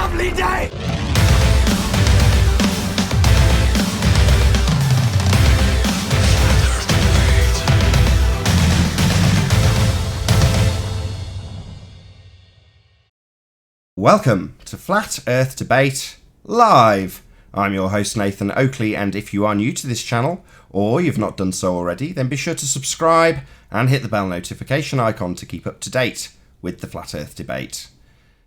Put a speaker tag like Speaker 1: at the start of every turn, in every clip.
Speaker 1: lovely day!
Speaker 2: Welcome to Flat Earth Debate Live. I'm your host Nathan Oakley, and if you are new to this channel, or you've not done so already, then be sure to subscribe and hit the bell notification icon to keep up to date with the Flat Earth Debate.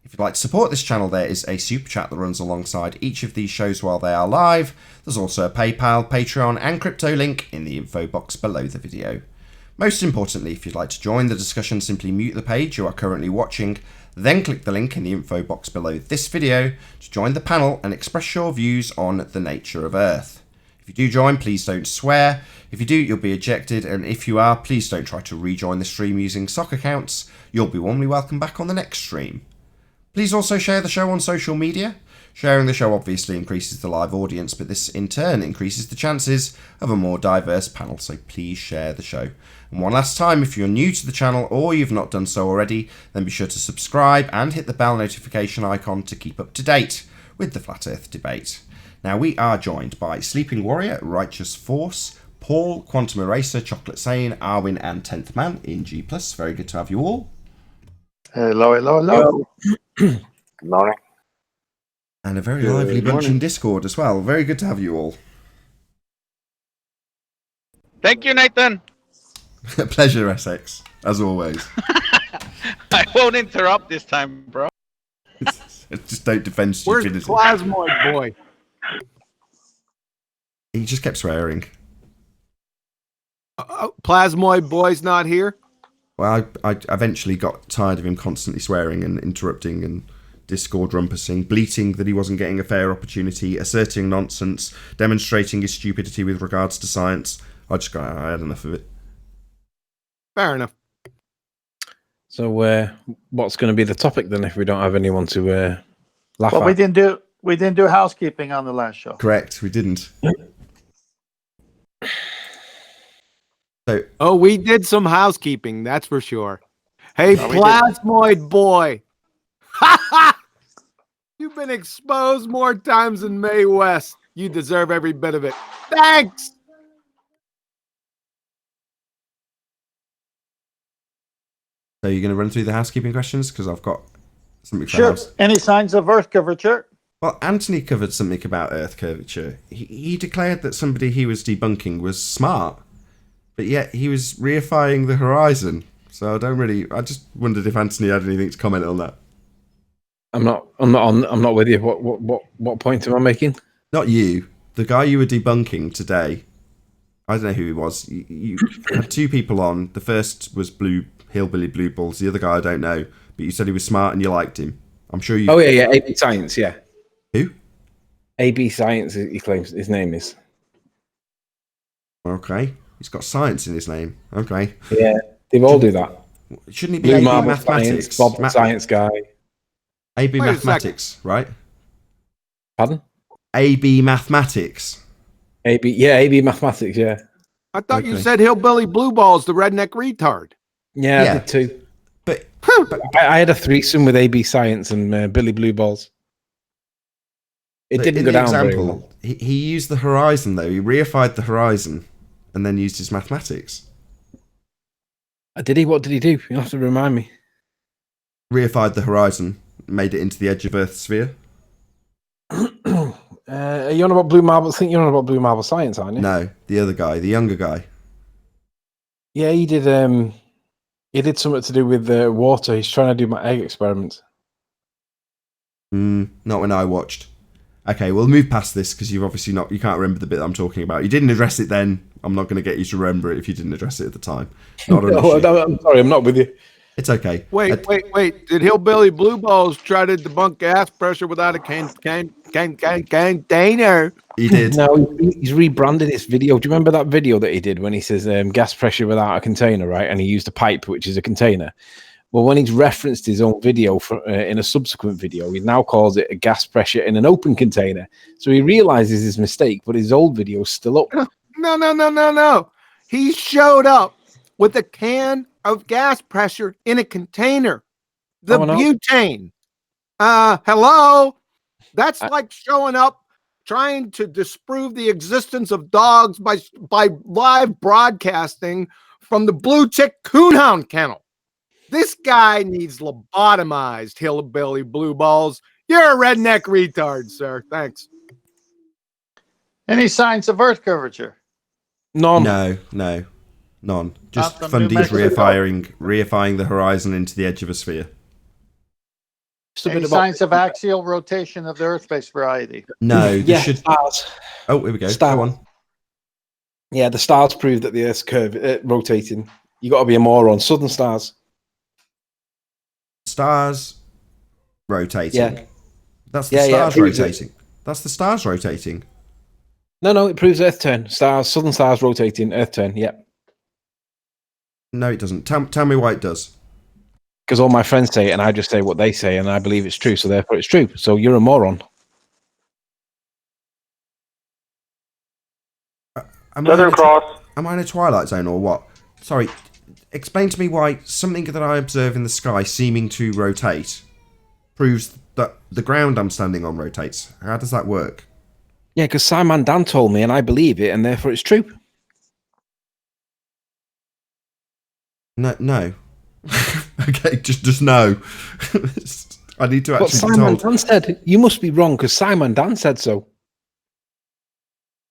Speaker 2: If you'd like to support this channel, there is a super chat that runs alongside each of these shows while they are live. There's also a PayPal, Patreon and crypto link in the info box below the video. Most importantly, if you'd like to join the discussion, simply mute the page you are currently watching, then click the link in the info box below this video to join the panel and express your views on the nature of Earth. If you do join, please don't swear. If you do, you'll be ejected, and if you are, please don't try to rejoin the stream using sock accounts. You'll be warmly welcome back on the next stream. Please also share the show on social media. Sharing the show obviously increases the live audience, but this in turn increases the chances of a more diverse panel, so please share the show. And one last time, if you're new to the channel or you've not done so already, then be sure to subscribe and hit the bell notification icon to keep up to date with the Flat Earth Debate. Now, we are joined by Sleeping Warrior, Righteous Force, Paul, Quantum Eraser, Chocolate Sane, Arwin and 10th Man in G+. Very good to have you all.
Speaker 3: Hello, hello, hello. Good morning.
Speaker 2: And a very lively bunch in Discord as well. Very good to have you all.
Speaker 4: Thank you, Nathan.
Speaker 2: Pleasure, Essex, as always.
Speaker 4: I won't interrupt this time, bro.
Speaker 2: Just don't defend stupidity.
Speaker 5: Where's Plasmoid Boy?
Speaker 2: He just kept swearing.
Speaker 5: Plasmoid Boy's not here?
Speaker 2: Well, I eventually got tired of him constantly swearing and interrupting and Discord rumpusing, bleating that he wasn't getting a fair opportunity, asserting nonsense, demonstrating his stupidity with regards to science. I had enough of it.
Speaker 5: Fair enough.
Speaker 6: So, what's going to be the topic then if we don't have anyone to laugh
Speaker 3: Well,
Speaker 6: at?
Speaker 3: we didn't do housekeeping on the last show.
Speaker 2: Correct, we didn't. So,
Speaker 5: Oh, we did some housekeeping, that's for sure. Hey,
Speaker 3: No, we didn't.
Speaker 5: Plasmoid Boy. Ha ha! You've been exposed more times than Mae West. You deserve every bit of it. Thanks!
Speaker 2: so you're going to run through the housekeeping questions? Because I've got something for
Speaker 3: Sure.
Speaker 2: house.
Speaker 3: Any signs of Earth curvature?
Speaker 2: Well, Anthony covered something about Earth curvature. He declared that somebody he was debunking was smart, but yet he was reifying the horizon. So I just wondered if Anthony had anything to comment on that.
Speaker 6: I'm not with you. What point am I making?
Speaker 2: Not you. The guy you were debunking today. I don't know who he was. You had two people on. The first was Hillbilly Blue Balls. The other guy I don't know. But you said he was smart and you liked him. I'm sure you...
Speaker 6: Oh, yeah, AB Science, yeah.
Speaker 2: Who?
Speaker 6: AB Science, he claims his name is.
Speaker 2: Okay. He's got science in his name. Okay.
Speaker 6: Yeah, they all do that.
Speaker 2: Shouldn't he be
Speaker 6: Blue
Speaker 2: AB
Speaker 6: Marble
Speaker 2: Mathematics?
Speaker 6: Science, Bob Science guy.
Speaker 2: AB
Speaker 5: Wait a
Speaker 2: Mathematics, right?
Speaker 6: Pardon?
Speaker 2: AB Mathematics.
Speaker 6: AB Mathematics, yeah.
Speaker 5: I thought you
Speaker 2: Okay.
Speaker 5: said Hillbilly Blue Balls, the redneck retard.
Speaker 6: Yeah,
Speaker 2: Yeah.
Speaker 6: I did too.
Speaker 2: But
Speaker 6: I had a threesome with AB Science and Billy Blue Balls. It
Speaker 2: but
Speaker 6: didn't
Speaker 2: in
Speaker 6: go
Speaker 2: the
Speaker 6: down very
Speaker 2: example,
Speaker 6: well.
Speaker 2: he used the horizon, though. He reified the horizon and then used his mathematics.
Speaker 6: Did he? What did he do? You'll have to remind me.
Speaker 2: Reified the horizon, made it into the edge of Earth's sphere.
Speaker 6: Are you on about Blue Marble? I think you're on about Blue Marble Science, aren't you?
Speaker 2: No, the other guy, the younger guy.
Speaker 6: Yeah, he did. He did something to do with water. He's trying to do my egg experiment.
Speaker 2: Not when I watched. Okay, we'll move past this because you can't remember the bit I'm talking about. You didn't address it then. I'm not going to get you to remember it if you didn't address it at the time. Not an
Speaker 6: No,
Speaker 2: issue.
Speaker 6: I'm sorry, I'm not with you.
Speaker 2: It's okay.
Speaker 5: Wait. Did Hillbilly Blue Balls try to debunk gas pressure without a container?
Speaker 2: He did.
Speaker 6: No, he's rebranded his video. Do you remember that video that he did when he says gas pressure without a container, right? And he used a pipe, which is a container. Well, when he's referenced his own video in a subsequent video, he now calls it a gas pressure in an open container. So he realizes his mistake, but his old video is still up.
Speaker 5: No. He showed up with a can of gas pressure in a container. The
Speaker 6: Oh, no.
Speaker 5: butane. Hello? That's like showing up trying to disprove the existence of dogs by live broadcasting from the blue tick coonhound kennel. This guy needs lobotomized, hillbilly blue balls. You're a redneck retard, sir. Thanks.
Speaker 3: Any signs of Earth curvature?
Speaker 6: None.
Speaker 2: No, none. Just
Speaker 3: Not the New
Speaker 2: fundies
Speaker 3: Mexico.
Speaker 2: reifying the horizon into the edge of a sphere.
Speaker 6: Just a
Speaker 3: Any
Speaker 6: bit about
Speaker 3: signs of axial rotation of the Earth-based variety?
Speaker 2: No,
Speaker 6: yeah,
Speaker 2: should.
Speaker 6: stars.
Speaker 2: Oh, here we go.
Speaker 6: Stars.
Speaker 2: Go on.
Speaker 6: Yeah, the stars prove that the Earth's rotating. You got to be a moron. Southern stars.
Speaker 2: Stars rotating.
Speaker 6: Yeah.
Speaker 2: That's the
Speaker 6: Yeah, yeah,
Speaker 2: stars
Speaker 6: it proves it.
Speaker 2: rotating. That's the stars rotating.
Speaker 6: No, it proves Earth turn. Stars, southern stars rotating. Earth turn. Yeah.
Speaker 2: No, it doesn't. Tell me why it does.
Speaker 6: Because all my friends say it, and I just say what they say, and I believe it's true. So therefore, it's true. So you're a moron.
Speaker 2: Am
Speaker 1: Southern Cross.
Speaker 2: Am I in a twilight zone or what? Sorry, explain to me why something that I observe in the sky seeming to rotate proves that the ground I'm standing on rotates. How does that work?
Speaker 6: Yeah, because Simon Dan told me, and I believe it, and therefore it's true.
Speaker 2: No. Okay, just no. I need to
Speaker 6: But
Speaker 2: actually be
Speaker 6: Simon
Speaker 2: told.
Speaker 6: Dan said, you must be wrong, because Simon Dan said so.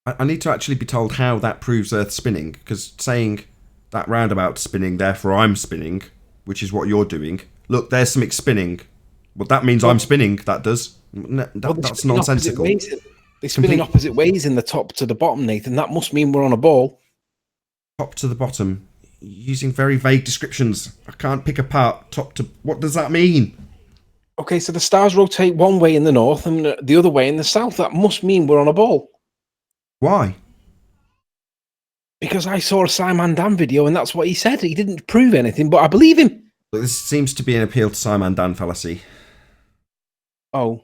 Speaker 2: I need to actually be told how that proves Earth spinning, because saying that roundabout spinning, therefore I'm spinning, which is what you're doing. Look, there's something spinning. Well, that means I'm spinning. That does. No, that's nonsensical.
Speaker 6: They spin in opposite ways in the top to the bottom, Nathan. That must mean we're on a ball.
Speaker 2: Top to the bottom, using very vague descriptions. I can't pick apart top to. What does that mean?
Speaker 6: Okay, so the stars rotate one way in the north and the other way in the south. That must mean we're on a ball.
Speaker 2: Why?
Speaker 6: Because I saw a Simon Dan video and that's what he said. He didn't prove anything, but I believe him.
Speaker 2: Look, this seems to be an appeal to Simon Dan fallacy.
Speaker 6: Oh.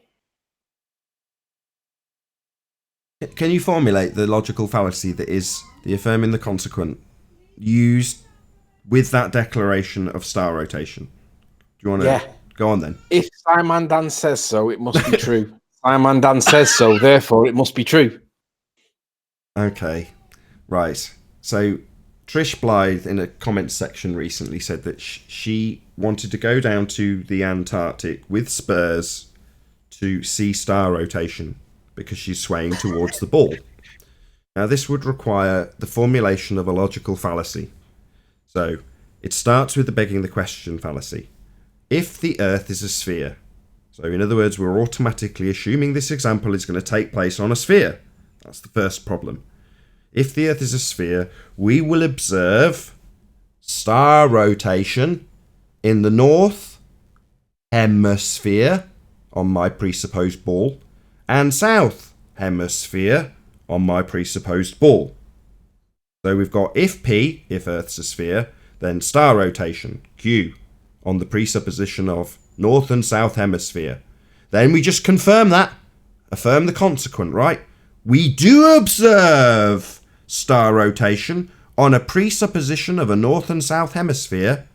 Speaker 2: Can you formulate the logical fallacy that is the affirming the consequent used with that declaration of star rotation? Do you want to go on then?
Speaker 6: If Simon Dan says so, it must be true. Simon Dan says so, therefore it must be true.
Speaker 2: Okay, right. So Trish Blythe in a comments section recently said that she wanted to go down to the Antarctic with spurs to see star rotation because she's swaying towards the ball. Now this would require the formulation of a logical fallacy. So it starts with the begging the question fallacy. If the Earth is a sphere, so in other words, we're automatically assuming this example is going to take place on a sphere. That's the first problem. If the Earth is a sphere, we will observe star rotation in the north hemisphere on my presupposed ball and south hemisphere on my presupposed ball. So we've got if P, if Earth's a sphere, then star rotation, Q, on the presupposition of north and south hemisphere. Then we just confirm that, affirm the consequent, right? We do observe star rotation on a presupposition of a north and south hemisphere.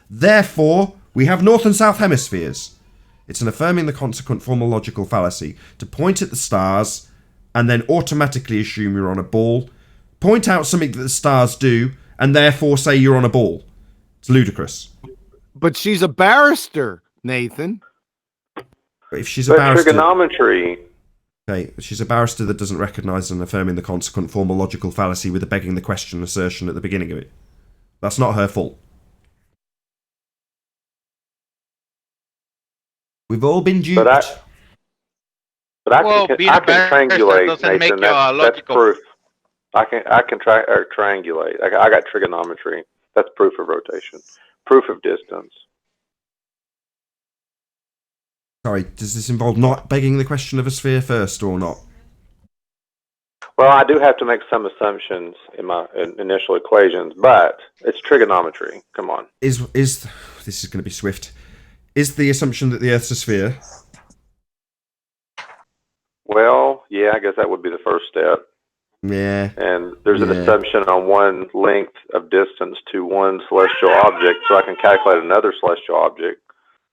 Speaker 2: Therefore, we have north and south hemispheres. It's an affirming the consequent formal logical fallacy to point at the stars and then automatically assume you're on a ball, point out something that the stars do, and therefore say you're on a ball. It's ludicrous.
Speaker 5: But she's a barrister, Nathan.
Speaker 2: If she's a
Speaker 1: But
Speaker 2: barrister,
Speaker 1: trigonometry.
Speaker 2: okay, she's a barrister that doesn't recognise and affirming the consequent formal logical fallacy with a begging the question assertion at the beginning of it. That's not her fault. We've all been duped.
Speaker 1: But I
Speaker 4: Well,
Speaker 1: can
Speaker 4: being a barrister
Speaker 1: triangulate,
Speaker 4: doesn't make
Speaker 1: Nathan.
Speaker 4: you a
Speaker 1: That's
Speaker 4: logical-
Speaker 1: proof. I can triangulate. I got trigonometry. That's proof of rotation. Proof of distance.
Speaker 2: Sorry, does this involve not begging the question of a sphere first or not?
Speaker 1: Well, I do have to make some assumptions in my initial equations, but it's trigonometry. Come on.
Speaker 2: Is this is going to be swift? Is the assumption that the Earth's a sphere?
Speaker 1: Well, yeah, I guess that would be the first step.
Speaker 2: Yeah.
Speaker 1: And there's an
Speaker 2: Yeah.
Speaker 1: assumption on one length of distance to one celestial object, so I can calculate another celestial object.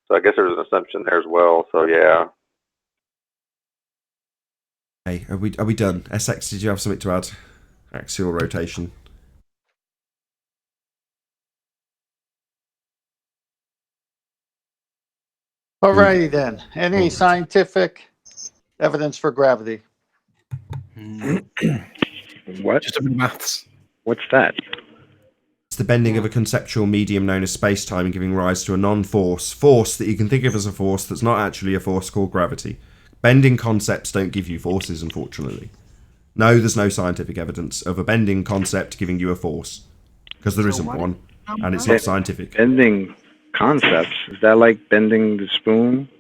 Speaker 1: So I guess there's an assumption there as well. So yeah.
Speaker 2: Hey, are we done? SX, did you have something to add? Axial rotation.
Speaker 3: Alrighty then. Any scientific evidence for gravity?
Speaker 7: What?
Speaker 6: Just a bit of maths.
Speaker 7: What's that?
Speaker 2: It's the bending of a conceptual medium known as space-time giving rise to a non-force that you can think of as a force that's not actually a force called gravity. Bending concepts don't give you forces, unfortunately. No, there's no scientific evidence of a bending concept giving you a force. Because there isn't one, and it's not scientific.
Speaker 7: Bending concepts? Is that like bending the spoon? Is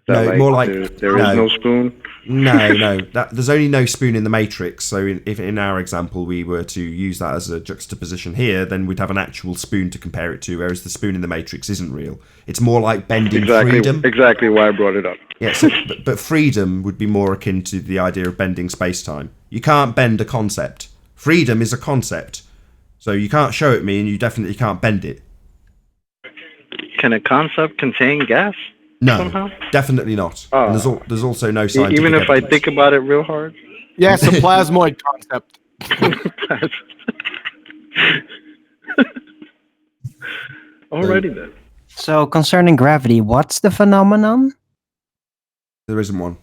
Speaker 7: that
Speaker 2: No, more like...
Speaker 7: there is no spoon?
Speaker 2: No. There's only no spoon in the matrix, so if in our example we were to use that as a juxtaposition here, then we'd have an actual spoon to compare it to, whereas the spoon in the matrix isn't real. It's more like bending freedom.
Speaker 7: Exactly why I brought it up.
Speaker 2: Yeah, so, but freedom would be more akin to the idea of bending space-time. You can't bend a concept. Freedom is a concept. So you can't show it me, and you definitely can't bend it.
Speaker 7: Can a concept contain gas?
Speaker 2: No,
Speaker 7: somehow?
Speaker 2: Definitely not.
Speaker 7: Oh.
Speaker 2: And there's also no scientific
Speaker 7: Even if
Speaker 2: evidence.
Speaker 7: I think about it real hard?
Speaker 5: Yes, a plasmoid concept.
Speaker 7: Alrighty then.
Speaker 8: So concerning gravity, what's the phenomenon?
Speaker 2: There isn't one.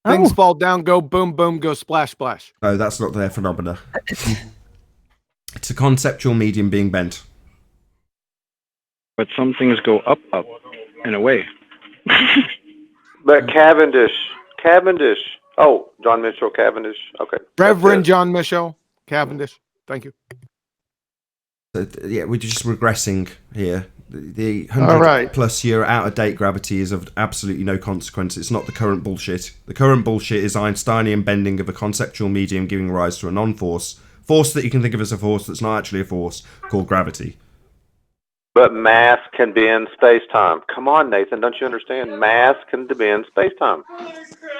Speaker 5: Things
Speaker 8: Oh,
Speaker 5: fall down, go boom, boom, go splash, splash.
Speaker 2: No, that's not their phenomena. It's a conceptual medium being bent.
Speaker 7: But some things go up, and away.
Speaker 1: But Cavendish. Oh, John Mitchell Cavendish. Okay.
Speaker 5: Reverend John Mitchell Cavendish. Thank you.
Speaker 2: So, yeah, we're just regressing here. The
Speaker 3: All
Speaker 2: 100
Speaker 3: right.
Speaker 2: plus year out-of-date gravity is of absolutely no consequence. It's not the current bullshit. The current bullshit is Einsteinian bending of a conceptual medium giving rise to a non-force. Force that you can think of as a force that's not actually a force, called gravity.
Speaker 1: But mass can be in space-time. Come on, Nathan, don't you understand? Mass can be in space-time.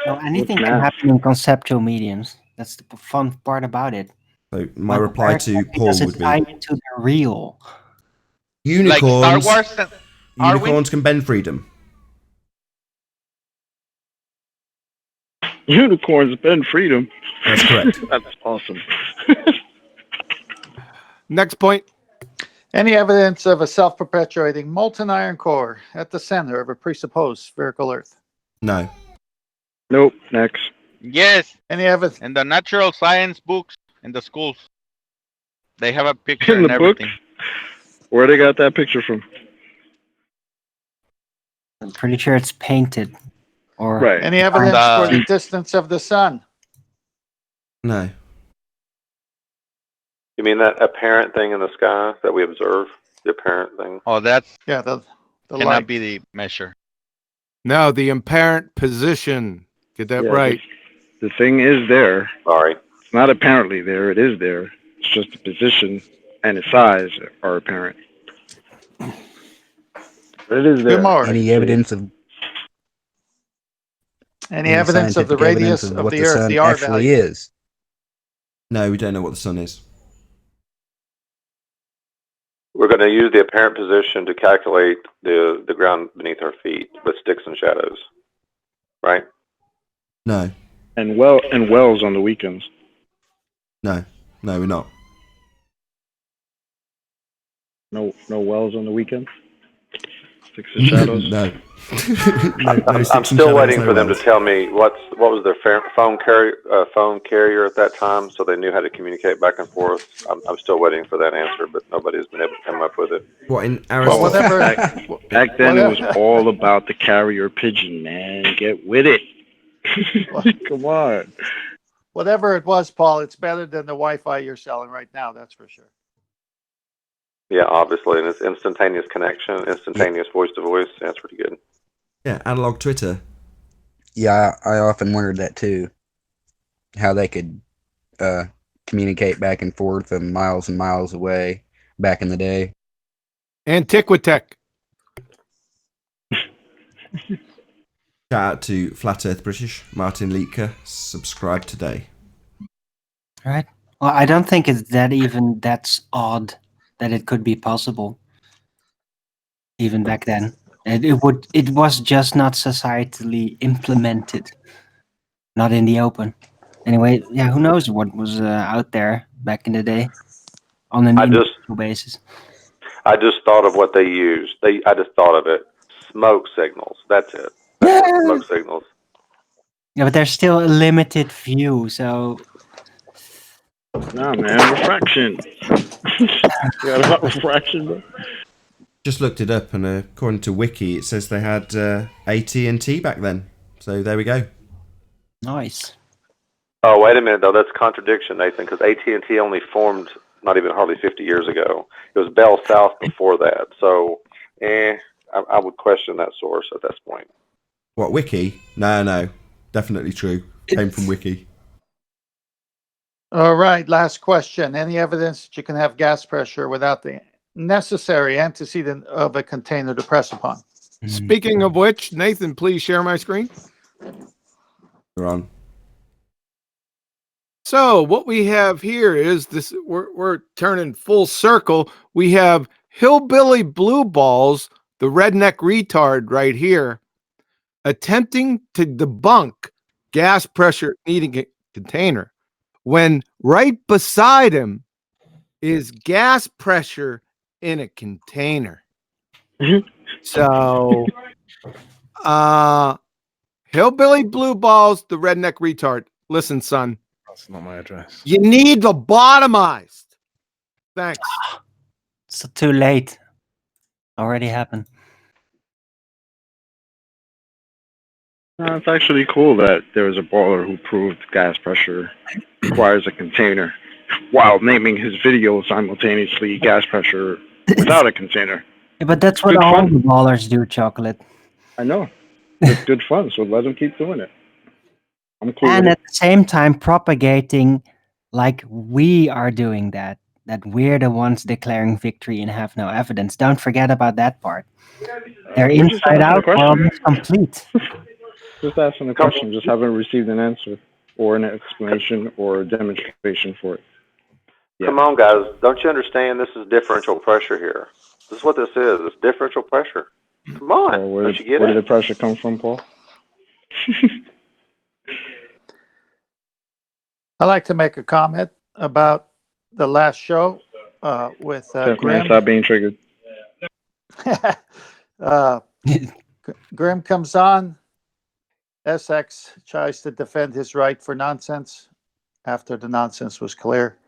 Speaker 8: no, anything
Speaker 7: What's
Speaker 8: can
Speaker 7: math?
Speaker 8: happen in conceptual mediums. That's the fun part about it.
Speaker 2: So my
Speaker 8: But
Speaker 2: reply to Paul
Speaker 8: because
Speaker 2: would
Speaker 8: it's
Speaker 2: be:
Speaker 8: tied to the real.
Speaker 4: Like Star
Speaker 2: unicorns.
Speaker 4: Wars. Are we?
Speaker 2: Unicorns can bend freedom.
Speaker 7: Unicorns bend freedom.
Speaker 2: That's correct.
Speaker 7: That's awesome.
Speaker 5: Next point.
Speaker 3: Any evidence of a self-perpetuating molten iron core at the center of a presupposed spherical Earth?
Speaker 2: No.
Speaker 7: Nope. Next.
Speaker 4: Yes,
Speaker 3: Any evidence?
Speaker 4: in the natural science books in the schools, they have a picture
Speaker 7: In
Speaker 4: and
Speaker 7: the books?
Speaker 4: everything.
Speaker 7: Where they got that picture from?
Speaker 8: I'm pretty sure it's painted. Or
Speaker 7: Right.
Speaker 3: Any evidence
Speaker 4: the-
Speaker 3: for the distance of the sun?
Speaker 2: No.
Speaker 1: You mean that apparent thing in the sky that we observe? The apparent thing?
Speaker 4: Oh, that
Speaker 3: Yeah, the
Speaker 4: cannot
Speaker 3: light.
Speaker 4: be the measure.
Speaker 5: No, the apparent position. Get that
Speaker 7: Yeah,
Speaker 5: right.
Speaker 7: The thing is there.
Speaker 1: Sorry.
Speaker 7: It's not apparently there. It is there. It's just the position and its size are apparent. But it is there.
Speaker 3: Two more.
Speaker 9: Any evidence of
Speaker 3: Any evidence of the
Speaker 9: scientific evidence
Speaker 3: radius of
Speaker 9: what
Speaker 3: the Earth,
Speaker 9: sun
Speaker 3: the R
Speaker 9: actually
Speaker 3: value?
Speaker 9: is?
Speaker 2: No, we don't know what the sun is.
Speaker 1: We're going to use the apparent position to calculate the ground beneath our feet with sticks and shadows. Right?
Speaker 2: No.
Speaker 7: And wells on the weekends.
Speaker 2: No, we're not.
Speaker 7: No wells on the weekends. Sticks and shadows.
Speaker 2: No.
Speaker 1: I'm still waiting for them to tell me what was their phone carrier at that time, so they knew how to communicate back and forth. I'm still waiting for that answer, but nobody's been able to come up with it.
Speaker 2: What in
Speaker 3: Well,
Speaker 2: Aristotle?
Speaker 3: whatever.
Speaker 7: Back then, it was
Speaker 3: Whatever.
Speaker 7: all about the carrier pigeon, man. Get with it. Come on.
Speaker 3: Whatever it was, Paul, it's better than the Wi-Fi you're selling right now. That's for sure.
Speaker 1: Yeah, obviously, and it's instantaneous connection, instantaneous voice to voice. That's pretty good.
Speaker 2: Yeah, analog Twitter.
Speaker 9: Yeah, I often wondered that too. How they could communicate back and forth and miles away back in the day.
Speaker 5: Antiquitech.
Speaker 2: Shout out to Flat Earth British, Martin Leaker. Subscribe today.
Speaker 8: right? Well, I don't think it's that's odd that it could be possible. Even back then, it was just not societally implemented. not in the open. Anyway, yeah, who knows what was out there back in the day on an individual basis.
Speaker 1: I just thought of what they used. I just thought of it. Smoke signals. That's it. That's it. Smoke signals.
Speaker 8: Yeah, but there's still a limited view, so.
Speaker 7: Nah, man, refraction. You got about refraction, bro.
Speaker 2: Just looked it up, and according to Wiki, it says they had AT&T back then. So there we go.
Speaker 8: Nice.
Speaker 1: Oh, wait a minute, though. That's a contradiction, Nathan, because AT&T only formed not even hardly 50 years ago. It was Bell South before that. So, I would question that source at this point.
Speaker 2: What, Wiki? No. Definitely true. Came from Wiki.
Speaker 3: All right, last question. Any evidence that you can have gas pressure without the necessary antecedent of a container to press upon?
Speaker 5: Speaking of which, Nathan, please share my screen.
Speaker 2: You're on.
Speaker 5: So what we have here is this. We're turning full circle. We have hillbilly blue balls, the redneck retard right here, attempting to debunk gas pressure needing a container, when right beside him is gas pressure in a container. So, hillbilly blue balls, the redneck retard. Listen, son.
Speaker 6: That's not my address.
Speaker 5: You need lobotomized. Thanks.
Speaker 8: It's too late. Already happened.
Speaker 7: It's actually cool that there was a baller who proved gas pressure requires a container while naming his video simultaneously gas pressure without a container.
Speaker 8: Yeah, but that's what
Speaker 7: Good
Speaker 8: all
Speaker 7: fun.
Speaker 8: the ballers do, Chocolate.
Speaker 7: I know. It's good fun, so let them keep doing it. I'm cool
Speaker 8: And
Speaker 7: with
Speaker 8: at the same time propagating like we are doing that we're the ones declaring victory and have no evidence. Don't forget about that part. They're
Speaker 7: We're just
Speaker 8: inside
Speaker 7: asking a
Speaker 8: out
Speaker 7: question.
Speaker 8: almost complete.
Speaker 7: Just asking a question, just haven't received an answer or an explanation or a demonstration for it. Yeah.
Speaker 1: Come on, guys. Don't you understand this is differential pressure here? This is what this is. It's differential pressure. Come on.
Speaker 7: Where
Speaker 1: Don't you get
Speaker 7: did
Speaker 1: it?
Speaker 7: the pressure come from, Paul?
Speaker 3: I'd like to make a comment about the last show with Grim.
Speaker 7: Stop being triggered.
Speaker 3: Grim comes on. SX tries to defend his right for nonsense after the nonsense was clear.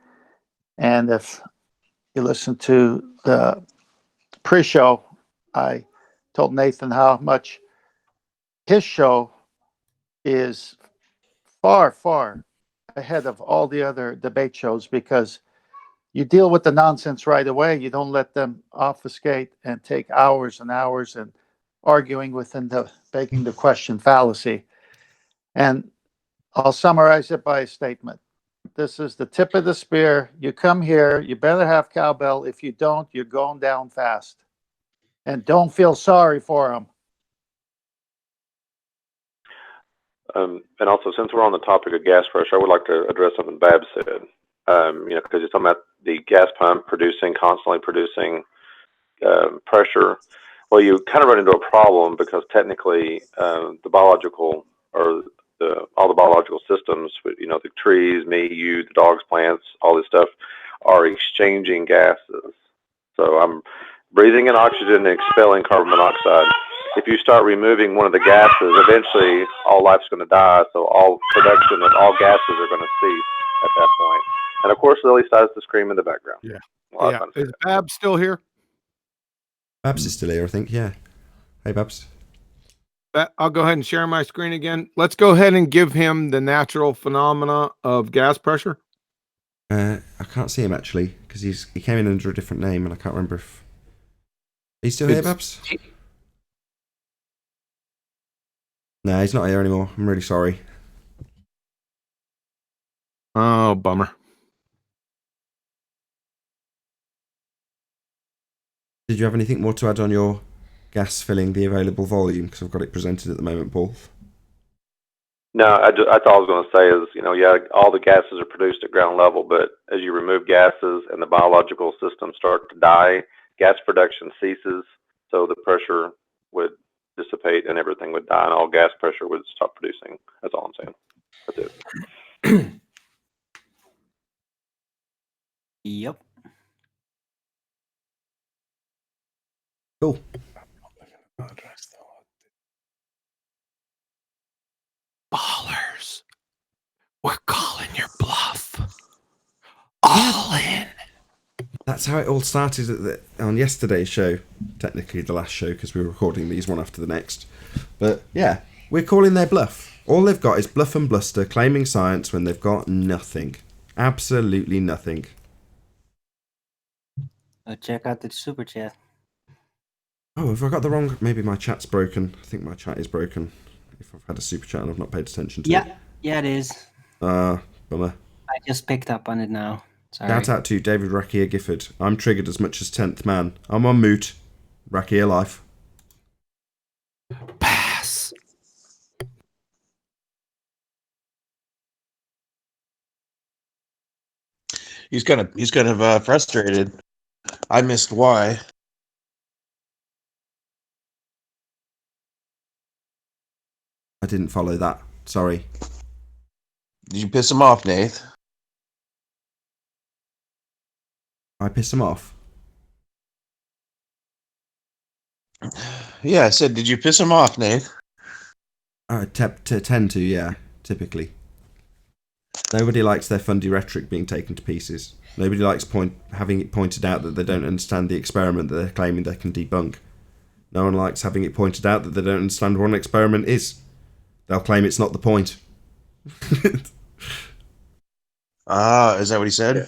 Speaker 3: And if you listen to the pre-show, I told Nathan how much his show is far, far ahead of all the other debate shows, because you deal with the nonsense right away. You don't let them obfuscate and take hours and hours and arguing within the begging the question fallacy. And I'll summarize it by a statement. This is the tip of the spear. You come here, you better have cowbell. If you don't, you're going down fast. And don't feel sorry for them.
Speaker 1: And also, since we're on the topic of gas pressure, I would like to address something Babs said. Because you're talking about the gas pump constantly producing pressure. Well, you kind of run into a problem because technically the biological or all the biological systems, the trees, me, you, the dogs, plants, all this stuff are exchanging gases. So I'm breathing in oxygen and expelling carbon monoxide. If you start removing one of the gases, eventually all life's going to die. So all production of all gases are going to cease at that point. And of course, Lily starts to scream in the background.
Speaker 5: Yeah.
Speaker 1: Well,
Speaker 5: Yeah. Is Babs still here?
Speaker 2: Babs is still here, I think. Yeah. Hey, Babs.
Speaker 5: I'll go ahead and share my screen again. Let's go ahead and give him the natural phenomena of gas pressure.
Speaker 2: I can't see him actually because he came in under a different name and I can't remember if he's still here, Babs. No, he's not here anymore. I'm really sorry.
Speaker 5: Oh, bummer.
Speaker 2: Did you have anything more to add on your gas filling the available volume? Because I've got it presented at the moment, Paul.
Speaker 1: No, I thought I was going to say is, all the gases are produced at ground level, but as you remove gases and the biological systems start to die, gas production ceases, so the pressure would dissipate and everything would die, and all gas pressure would stop producing. That's all I'm saying. That's it.
Speaker 8: Yep.
Speaker 2: Cool.
Speaker 5: Ballers. We're calling your bluff. All in.
Speaker 2: That's how it all started on yesterday's show. Technically, the last show, because we were recording these one after the next. But yeah, we're calling their bluff. All they've got is bluff and bluster, claiming science when they've got nothing. Absolutely nothing.
Speaker 8: Check out the super chat.
Speaker 2: Oh, have I got the wrong... Maybe my chat's broken. I think my chat is broken. If I've had a super chat and I've not paid attention to it.
Speaker 8: Yeah, it is.
Speaker 2: Bummer.
Speaker 8: I just picked up on it now. Sorry.
Speaker 2: Shout out to David Rakia Gifford. I'm triggered as much as 10th man. I'm on moot. Rakia life.
Speaker 5: Pass.
Speaker 10: He's kind of frustrated. I missed why.
Speaker 2: I didn't follow that. Sorry.
Speaker 10: Did you piss him off, Nath?
Speaker 2: I piss him off.
Speaker 10: Yeah, I said, did you piss him off, Nath?
Speaker 2: I tend to, yeah, typically. Nobody likes their fundy rhetoric being taken to pieces. Nobody likes having it pointed out that they don't understand the experiment that they're claiming they can debunk. No one likes having it pointed out that they don't understand what an experiment is. They'll claim it's not the point.
Speaker 10: Is that what he said?
Speaker 1: Yeah.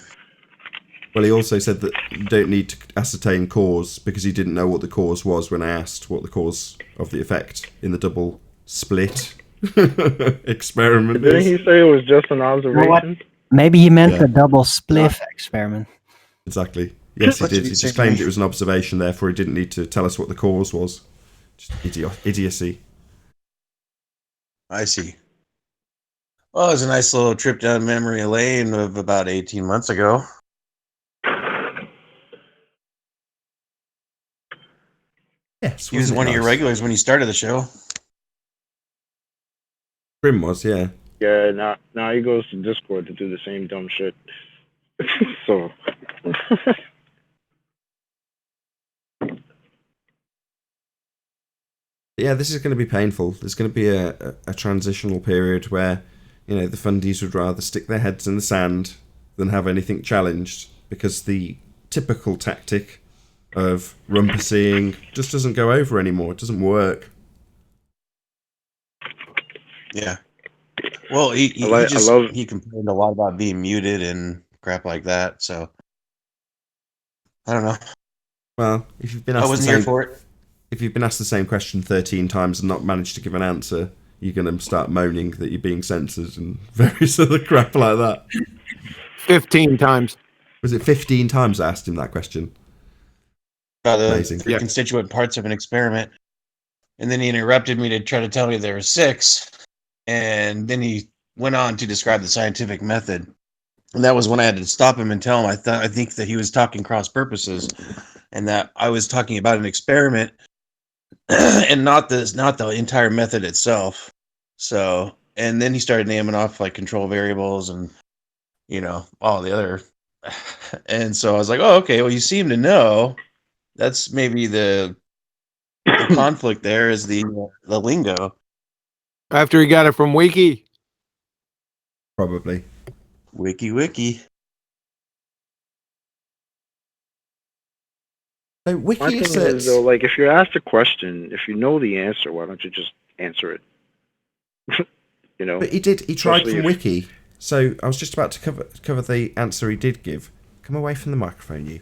Speaker 2: Well, he also said that you don't need to ascertain cause because he didn't know what the cause was when I asked what the cause of the effect in the double slit experiment
Speaker 7: Didn't
Speaker 2: is.
Speaker 7: he say it was just an observation?
Speaker 8: Maybe he meant the double spliff experiment.
Speaker 2: Exactly. Yes, he
Speaker 10: What
Speaker 2: did.
Speaker 10: did
Speaker 2: He
Speaker 10: he
Speaker 2: just
Speaker 10: say,
Speaker 2: claimed
Speaker 10: Mike?
Speaker 2: it was an observation, therefore he didn't need to tell us what the cause was. Just idiocy.
Speaker 10: I see. Well, it was a nice little trip down memory lane of about 18 months ago.
Speaker 2: Yes,
Speaker 10: He was
Speaker 2: wasn't it
Speaker 10: one of your
Speaker 2: nice?
Speaker 10: regulars when you started the show.
Speaker 2: Grim was, yeah.
Speaker 7: Yeah, now he goes to Discord to do the same dumb shit. So
Speaker 2: Yeah, this is going to be painful. There's going to be a transitional period where, you know, the fundies would rather stick their heads in the sand than have anything challenged because the typical tactic of rumpusing just doesn't go over anymore. It doesn't work.
Speaker 10: Yeah. Well, he complained a lot about being muted and crap like that. So I don't know.
Speaker 2: Well, if you've been
Speaker 10: I
Speaker 2: asked
Speaker 10: wasn't here for it.
Speaker 2: if you've been asked the same question 13 times and not managed to give an answer, you're going to start moaning that you're being censored and various other crap like that.
Speaker 5: 15 times.
Speaker 2: Was it 15 times I asked him that question?
Speaker 10: About the
Speaker 2: Amazing.
Speaker 10: three constituent parts of an experiment. And then he interrupted me to try to tell me there were 6. And then he went on to describe the scientific method. And that was when I had to stop him and tell him I think that he was talking cross purposes and that I was talking about an experiment and not the entire method itself. So, and then he started naming off like control variables and, you know, all the other. And so I was like, oh, okay, well, you seem to know. That's maybe the conflict there is the lingo.
Speaker 5: After he got it from Wiki.
Speaker 2: Probably.
Speaker 10: Wiki.
Speaker 2: So
Speaker 7: my
Speaker 2: Wiki
Speaker 7: thing
Speaker 2: asserts...
Speaker 7: is though, like if you're asked a question, if you know the answer, why don't you just answer it? You know.
Speaker 2: But he did. He tried
Speaker 7: Especially
Speaker 2: from
Speaker 7: if-
Speaker 2: Wiki. So I was just about to cover the answer he did give. Come away from the microphone, you.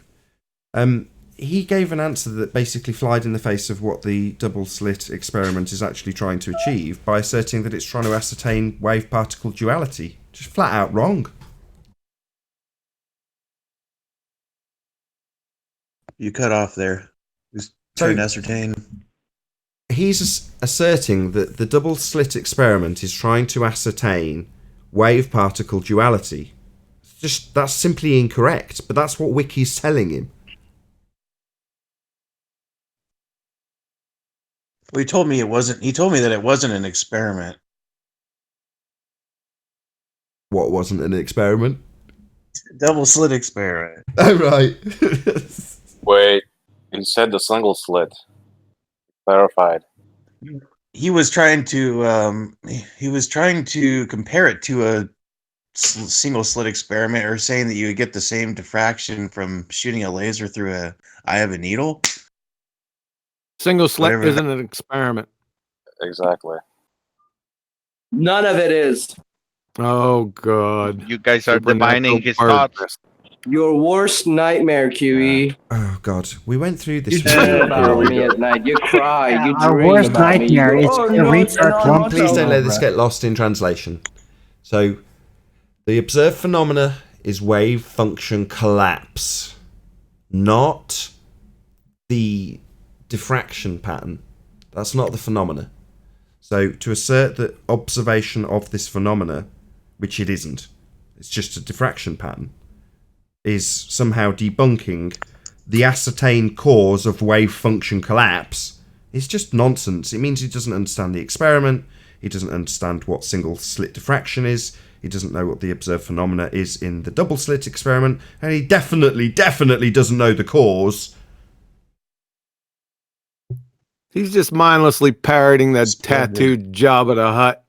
Speaker 2: He gave an answer that basically flied in the face of what the double slit experiment is actually trying to achieve by asserting that it's trying to ascertain wave-particle duality. Just flat out wrong.
Speaker 10: You cut off there. He's trying to ascertain.
Speaker 2: He's asserting that the double slit experiment is trying to ascertain wave-particle duality. That's simply incorrect, but that's what Wiki's telling him.
Speaker 10: Well, he told me it wasn't. He told me that it wasn't an experiment.
Speaker 2: What wasn't an experiment?
Speaker 10: Double slit experiment.
Speaker 2: Oh, right.
Speaker 11: Wait, you said the single slit. Clarified.
Speaker 10: He was trying to compare it to a single slit experiment, or saying that you would get the same diffraction from shooting a laser through a eye of a needle.
Speaker 5: Single slit
Speaker 10: Whatever
Speaker 5: isn't an experiment.
Speaker 11: Exactly.
Speaker 12: None of it is.
Speaker 5: Oh god.
Speaker 4: You guys are divining his thoughts.
Speaker 12: Your worst nightmare, QE.
Speaker 2: Oh, God. We went through this.
Speaker 12: You dream about me at night. You cry. You
Speaker 8: Our
Speaker 12: dream
Speaker 8: worst
Speaker 12: about
Speaker 8: nightmare
Speaker 12: me.
Speaker 8: is to research one
Speaker 2: Please don't let this get lost in translation. So, the observed phenomena is wave function collapse, not the diffraction pattern. That's not the phenomena. So, to assert that observation of this phenomena, which it isn't, it's just a diffraction pattern, is somehow debunking the ascertained cause of wave function collapse, is just nonsense. It means he doesn't understand the experiment, he doesn't understand what single slit diffraction is, he doesn't know what the observed phenomena is in the double slit experiment, and he definitely doesn't know the cause.
Speaker 5: He's just mindlessly parroting that tattooed Jabba the Hutt,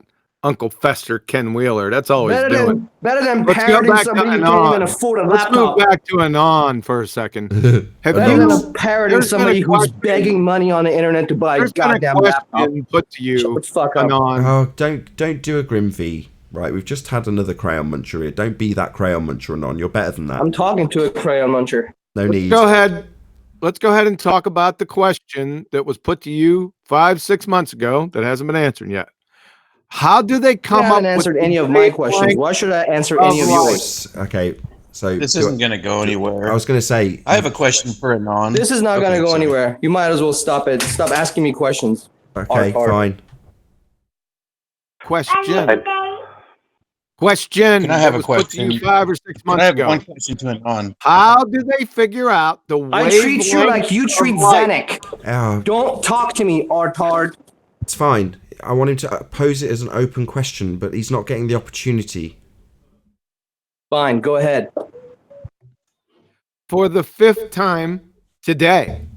Speaker 5: Uncle Fester Ken Wheeler. That's all he's doing.
Speaker 12: Better than
Speaker 5: Let's go
Speaker 12: parroting
Speaker 5: back to
Speaker 12: somebody who can't
Speaker 5: Anon.
Speaker 12: even afford a
Speaker 5: Let's move
Speaker 12: laptop.
Speaker 5: back to Anon for a second. Have
Speaker 12: Better
Speaker 5: you,
Speaker 12: than parroting somebody who's begging money on the internet to buy a
Speaker 5: there's been a
Speaker 12: goddamn laptop.
Speaker 5: question put to you,
Speaker 12: Shut the fuck up.
Speaker 5: Anon.
Speaker 2: Oh, don't do a Grim V. Right, we've just had another crayon muncher here. Don't be that crayon muncher, Anon. You're better than that.
Speaker 12: I'm talking to a crayon muncher.
Speaker 2: No need.
Speaker 5: Go ahead. Let's go ahead and talk about the question that was put to you 5-6 months ago that hasn't been answered yet. How do they come
Speaker 12: I
Speaker 5: up
Speaker 12: haven't answered
Speaker 5: with
Speaker 12: any of my questions. Why should I answer any of yours?
Speaker 2: Okay, so
Speaker 10: This isn't going to go anywhere.
Speaker 2: I was going to say,
Speaker 10: I have a question for Anon.
Speaker 12: This is not going to go
Speaker 10: sorry.
Speaker 12: anywhere. You might as well stop it. Stop asking me questions.
Speaker 2: okay, fine.
Speaker 5: Question. Question.
Speaker 10: Can I have
Speaker 5: that
Speaker 10: a
Speaker 5: was put to
Speaker 10: question?
Speaker 5: you 5 or 6
Speaker 10: Can I
Speaker 5: months
Speaker 10: have
Speaker 5: ago.
Speaker 10: one question to Anon?
Speaker 5: How do they figure out the
Speaker 12: I treat you like you treat Zanuck.
Speaker 2: Oh,
Speaker 12: Don't talk to me, Artard.
Speaker 2: it's fine. I want him to pose it as an open question, but he's not getting the opportunity.
Speaker 12: Fine, go ahead.
Speaker 5: For the 5th time today,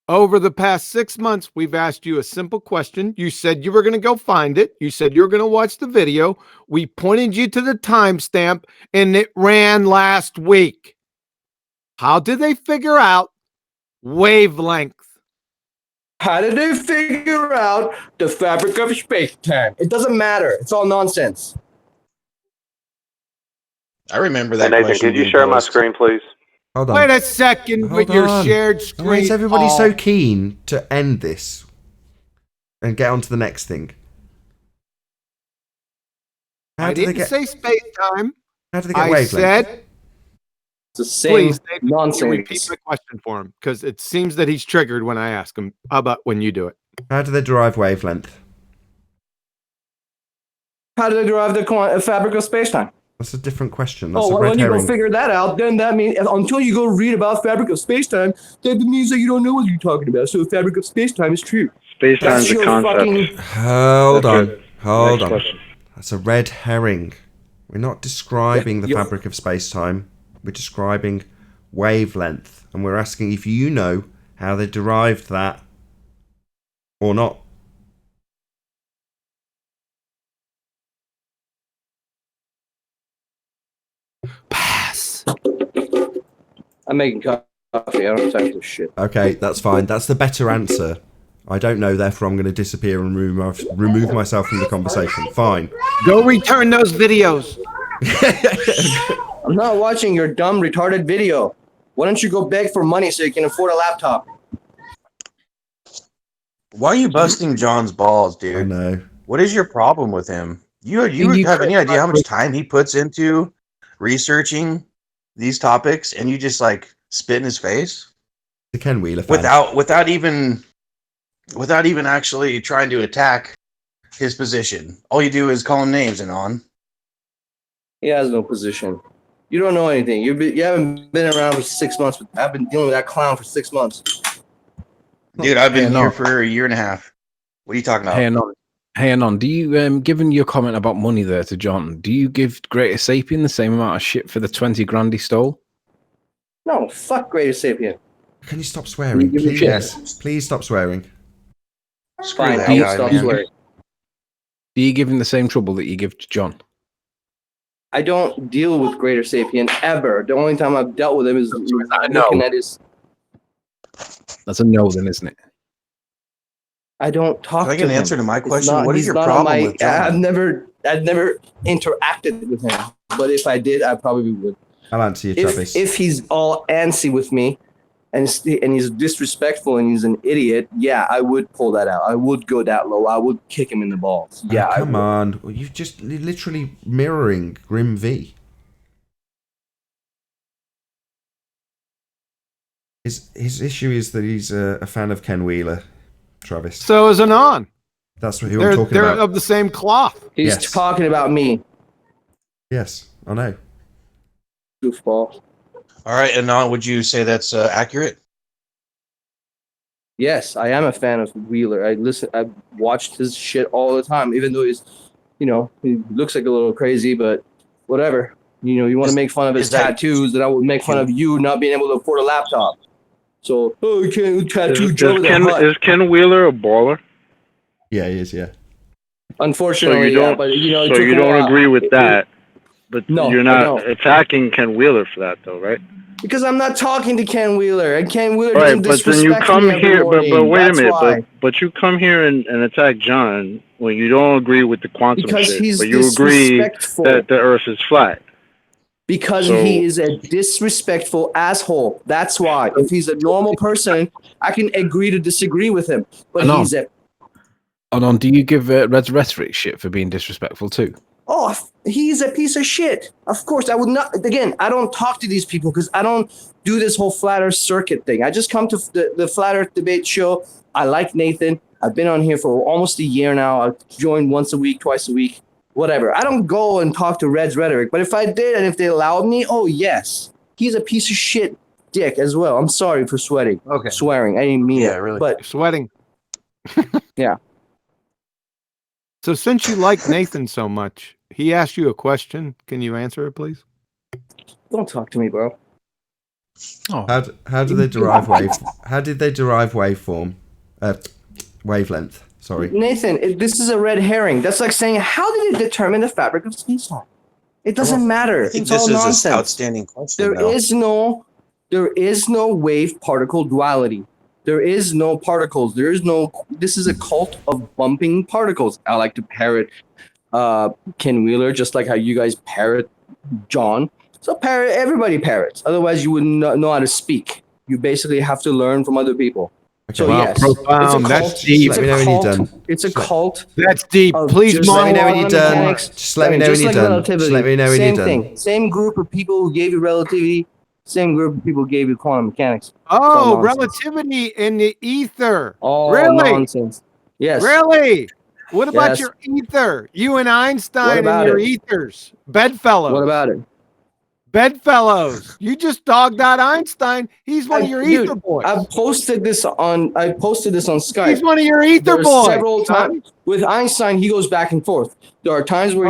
Speaker 5: over the past 6 months, we've asked you a simple question. You said you were going to go find it. You said you were going to watch the video. We pointed you to the timestamp, and it ran last week. How did they figure out wavelength?
Speaker 12: How did they figure out the fabric of space-time? It doesn't matter. It's all nonsense.
Speaker 10: I remember
Speaker 1: Hey,
Speaker 10: that
Speaker 1: Nathan,
Speaker 10: question.
Speaker 1: could you
Speaker 10: being
Speaker 1: share my
Speaker 10: posed.
Speaker 1: screen, please?
Speaker 2: Hold on.
Speaker 5: Wait a second with
Speaker 2: Hold
Speaker 5: your
Speaker 2: on.
Speaker 5: shared
Speaker 2: Why
Speaker 5: screen.
Speaker 2: is everybody so
Speaker 5: Paul.
Speaker 2: keen to end this and get on to the next thing?
Speaker 5: I didn't say space time.
Speaker 2: How do they get
Speaker 5: I
Speaker 2: wavelength?
Speaker 5: said,
Speaker 12: It's the same
Speaker 5: please, Nathan, can you
Speaker 12: nonsense.
Speaker 5: repeat my question for him, because it seems that he's triggered when I ask him. How about when you do it?
Speaker 2: How do they derive wavelength?
Speaker 12: How do they derive the fabric of space-time?
Speaker 2: That's a different question. That's
Speaker 12: Oh,
Speaker 2: a
Speaker 12: well,
Speaker 2: red
Speaker 12: when you go
Speaker 2: herring.
Speaker 12: figure that out, then that means until you go read about fabric of space-time, that means that you don't know what you're talking about. So fabric of space-time is true.
Speaker 7: Space-time is a
Speaker 12: your
Speaker 7: concept.
Speaker 12: fucking.
Speaker 2: Hold
Speaker 7: That's
Speaker 2: on.
Speaker 7: good.
Speaker 2: Hold
Speaker 7: Next
Speaker 2: on.
Speaker 7: question.
Speaker 2: That's a red herring. We're not describing the
Speaker 12: Yeah,
Speaker 2: fabric of space-time. We're describing wavelength. And we're asking if you know how they derived that or not.
Speaker 5: Pass.
Speaker 12: I'm making coffee. I don't have time for this shit.
Speaker 2: Okay, that's fine. That's the better answer. I don't know, therefore I'm going to disappear and remove myself from the conversation. Fine.
Speaker 5: Go return those videos.
Speaker 12: I'm not watching your dumb, retarded video. Why don't you go beg for money so you can afford a laptop?
Speaker 10: Why are you busting John's balls,
Speaker 2: I
Speaker 10: dude?
Speaker 2: know.
Speaker 10: What is your problem with him? You have any idea how much time he puts into researching these topics, and you just like spit in his face
Speaker 2: The Ken Wheeler fan.
Speaker 10: without even actually trying to attack his position? All you do is call him names and on.
Speaker 12: He has no position. You don't know anything. You haven't been around for 6 months. I've been dealing with that clown for 6 months.
Speaker 10: Dude, I've been
Speaker 6: Hey,
Speaker 10: here
Speaker 6: no.
Speaker 10: for a year and a half. What are you talking about?
Speaker 6: Hey, Anon. Hey, Anon, do you, given your comment about money there to John, do you give Greater Sapien the same amount of shit for the 20 grand he stole?
Speaker 12: No, fuck Greater Sapien.
Speaker 2: Can you stop swearing,
Speaker 12: You give me
Speaker 2: please? Please stop swearing.
Speaker 12: Fine,
Speaker 9: that
Speaker 12: I will
Speaker 9: guy,
Speaker 12: stop
Speaker 9: man.
Speaker 12: swearing.
Speaker 6: Do you give him the same trouble that you give to John?
Speaker 12: I don't deal with Greater Sapien ever. The only time I've dealt with him is looking at his.
Speaker 6: That's a no, then, isn't it?
Speaker 12: I don't talk
Speaker 10: Can I
Speaker 12: to
Speaker 10: get
Speaker 12: him.
Speaker 10: an answer to my
Speaker 12: It's
Speaker 10: question?
Speaker 12: not-
Speaker 10: What is
Speaker 12: he's
Speaker 10: your
Speaker 12: not on
Speaker 10: problem
Speaker 12: my-
Speaker 10: with John?
Speaker 12: I've never interacted with him. But if I did, I probably would.
Speaker 2: I'll answer you, Travis.
Speaker 12: If he's all antsy with me, and he's disrespectful and he's an idiot, yeah, I would pull that out. I would go that low. I would kick him in the balls. Yeah,
Speaker 2: oh,
Speaker 12: I
Speaker 2: come
Speaker 12: would.
Speaker 2: on. You're just literally mirroring Grim V. His issue is that he's a fan of Ken Wheeler, Travis.
Speaker 5: So is Anon.
Speaker 2: That's who I'm talking
Speaker 5: they're
Speaker 2: about.
Speaker 5: of the same cloth.
Speaker 12: He's
Speaker 2: Yes.
Speaker 12: talking about me.
Speaker 2: Yes, I know.
Speaker 12: Goofball.
Speaker 10: All right, Anon, would you say that's accurate?
Speaker 12: Yes, I am a fan of Wheeler. I watched his shit all the time, even though he looks like a little crazy, but whatever. You want to make fun of his tattoos, then I would make fun of you not being able to afford a laptop. So, you can't tattoo Joe with a hut.
Speaker 7: Is Ken Wheeler a baller?
Speaker 2: Yeah, he is, yeah.
Speaker 12: Unfortunately,
Speaker 7: so you don't,
Speaker 12: but it
Speaker 7: so
Speaker 12: took
Speaker 7: you
Speaker 12: a
Speaker 7: don't
Speaker 12: while.
Speaker 7: agree with that, but
Speaker 12: No,
Speaker 7: you're
Speaker 12: I
Speaker 7: not
Speaker 12: don't.
Speaker 7: attacking Ken Wheeler for that, though, right?
Speaker 12: Because I'm not talking to Ken Wheeler, and Ken Wheeler
Speaker 7: Right,
Speaker 12: doesn't
Speaker 7: but then you
Speaker 12: disrespect
Speaker 7: come
Speaker 12: me every
Speaker 7: here, but
Speaker 12: morning.
Speaker 7: wait a
Speaker 12: That's
Speaker 7: minute,
Speaker 12: why.
Speaker 7: but you come here and attack John when you don't agree with the quantum
Speaker 12: Because
Speaker 7: shit,
Speaker 12: he's
Speaker 7: but you agree
Speaker 12: disrespectful.
Speaker 7: that the Earth is flat.
Speaker 12: Because
Speaker 7: So-
Speaker 12: he is a disrespectful asshole. That's why. If he's a normal person, I can agree to disagree with him. But
Speaker 6: Anon.
Speaker 12: he's a
Speaker 6: Anon, do you give Red's Rhetoric shit for being disrespectful too?
Speaker 12: he's a piece of shit. Of course, I would not. Again, I don't talk to these people because I don't do this whole flat Earth circuit thing. I just come to the flat Earth debate show. I like Nathan. I've been on here for almost a year now. I join once a week, twice a week, whatever. I don't go and talk to Red's Rhetoric, but if I did and if they allowed me, oh yes, he's a piece of shit dick as well. I'm sorry for sweating.
Speaker 10: Okay.
Speaker 12: Swearing. I didn't mean it.
Speaker 10: Really.
Speaker 12: But
Speaker 5: Sweating.
Speaker 12: yeah.
Speaker 5: So since you like Nathan so much, he asked you a question. Can you answer it, please?
Speaker 12: Don't talk to me, bro.
Speaker 6: Oh,
Speaker 2: How do they derive wave? How did they derive waveform? Wavelength. Sorry.
Speaker 12: Nathan, this is a red herring. That's like saying, how did it determine the fabric of space-time? It doesn't matter.
Speaker 10: I think
Speaker 12: It's
Speaker 10: this
Speaker 12: all
Speaker 10: is
Speaker 12: nonsense.
Speaker 10: an outstanding question.
Speaker 12: There is no wave particle duality. There is no particles. This is a cult of bumping particles. I like to parrot Ken Wheeler, just like how you guys parrot John. So everybody parrots. Otherwise, you wouldn't know how to speak. You basically have to learn from other people.
Speaker 2: Okay.
Speaker 12: So
Speaker 5: Wow,
Speaker 12: yes,
Speaker 5: profound. That's deep.
Speaker 2: Let me know when you're done.
Speaker 12: It's a cult.
Speaker 5: That's deep.
Speaker 12: of
Speaker 5: Please,
Speaker 12: just
Speaker 2: let me know when you're
Speaker 12: quantum
Speaker 2: done.
Speaker 12: mechanics.
Speaker 2: Just let me know when you're done.
Speaker 12: Relativity.
Speaker 2: Just let me know when
Speaker 12: Same
Speaker 2: you're done.
Speaker 12: thing. Same group of people who gave you relativity. Same group of people who gave you quantum mechanics.
Speaker 5: Oh,
Speaker 12: all nonsense.
Speaker 5: relativity in the ether.
Speaker 12: All
Speaker 5: Really?
Speaker 12: nonsense. Yes.
Speaker 5: Really? What about
Speaker 12: Yes.
Speaker 5: your ether? You and
Speaker 12: What
Speaker 5: Einstein
Speaker 12: about
Speaker 5: and your
Speaker 12: it?
Speaker 5: ethers. Bedfellows.
Speaker 12: What about it?
Speaker 5: Bedfellows. You just dogged out Einstein. He's one of your ether boys.
Speaker 12: I posted this on Skype.
Speaker 5: He's one of your ether
Speaker 12: There's
Speaker 5: boys.
Speaker 12: several
Speaker 5: son.
Speaker 12: times with Einstein, he goes back and forth. There are times where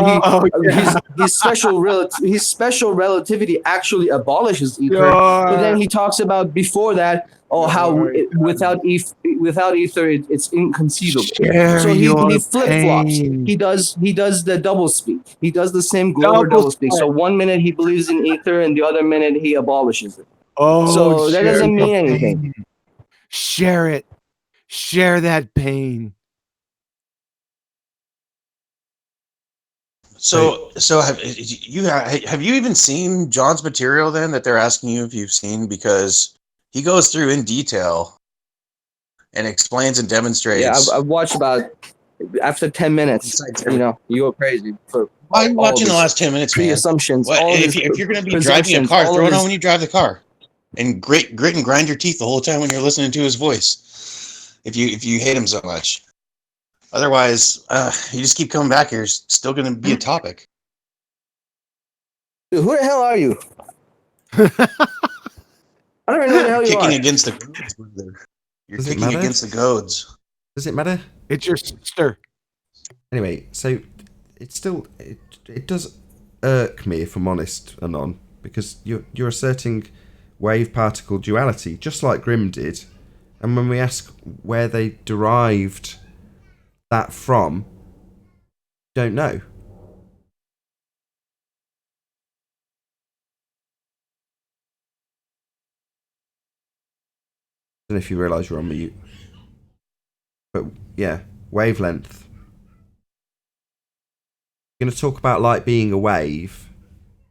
Speaker 12: his special relativity actually abolishes ether, but then he talks about before that, without ether it's inconceivable. So he flip flops. He does the double speak. He does the same Glover double speak. So one minute he believes in ether, and the other minute he abolishes it. So that doesn't mean anything.
Speaker 5: Share it. Share that pain.
Speaker 10: So have you even seen John's material then that they're asking you if you've seen? Because he goes through in detail and explains and demonstrates.
Speaker 12: Yeah, I've watched about after 10 minutes. You go crazy.
Speaker 10: Why are you watching the last 10 minutes, man?
Speaker 12: Pre-assumptions.
Speaker 10: If you're going to be driving a car, throw it on when you drive the car, and grit and grind your teeth the whole time when you're listening to his voice. If you hate him so much, otherwise, you just keep coming back here. It's still going to be a topic.
Speaker 12: Dude, who the hell are you? I don't even know who the hell you
Speaker 10: Kicking
Speaker 12: are.
Speaker 10: against the goads, brother. You're
Speaker 2: Does it
Speaker 10: kicking
Speaker 2: matter?
Speaker 10: against the goads.
Speaker 2: Does it matter?
Speaker 5: It's your sister.
Speaker 2: Anyway, so it does irk me, if I'm honest, Anon, because you're asserting wave particle duality, just like Grimm did. And when we ask where they derived that from, don't know. I don't know if you realise you're on mute. But yeah, wavelength. You're going to talk about light being a wave,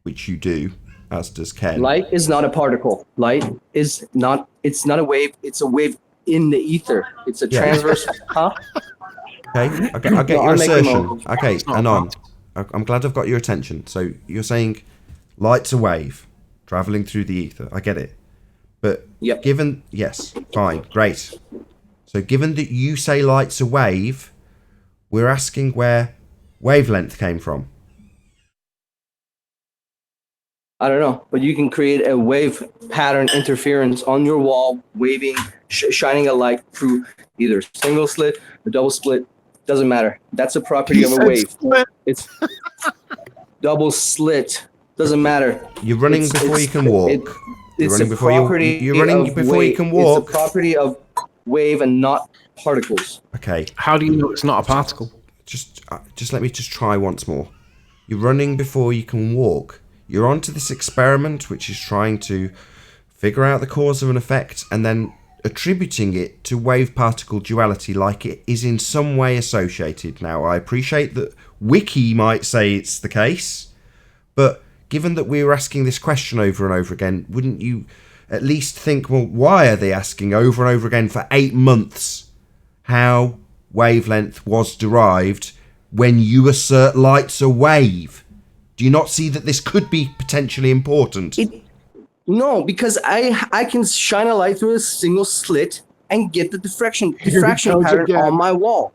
Speaker 2: which you do, as does Ken.
Speaker 12: Light is not a particle. Light is not. It's not a wave. It's a wave in the ether. It's a transverse. Huh?
Speaker 2: Okay, I get your assertion. Okay, Anon, I'm glad I've got your attention. So you're saying light's a wave traveling through the ether. I get it. But given, yes, fine, great. So given that you say light's a wave, we're asking where wavelength came from.
Speaker 12: I don't know, but you can create a wave pattern interference on your wall, waving, shining a light through either single slit or double split. Doesn't matter. That's a property of a wave. It's double slit. Doesn't matter.
Speaker 2: You're running before you can walk. You're running before you can walk.
Speaker 12: It's a property of wave and not particles.
Speaker 2: Okay.
Speaker 6: How do you know it's not a particle?
Speaker 2: Just let me just try once more. You're running before you can walk. You're onto this experiment which is trying to figure out the cause of an effect and then attributing it to wave-particle duality like it is in some way associated. Now, I appreciate that Wiki might say it's the case, but given that we were asking this question over and over again, wouldn't you at least think, well, why are they asking over and over again for 8 months how wavelength was derived when you assert light's a wave? Do you not see that this could be potentially important?
Speaker 12: No, because I can shine a light through a single slit and get the diffraction pattern on my wall.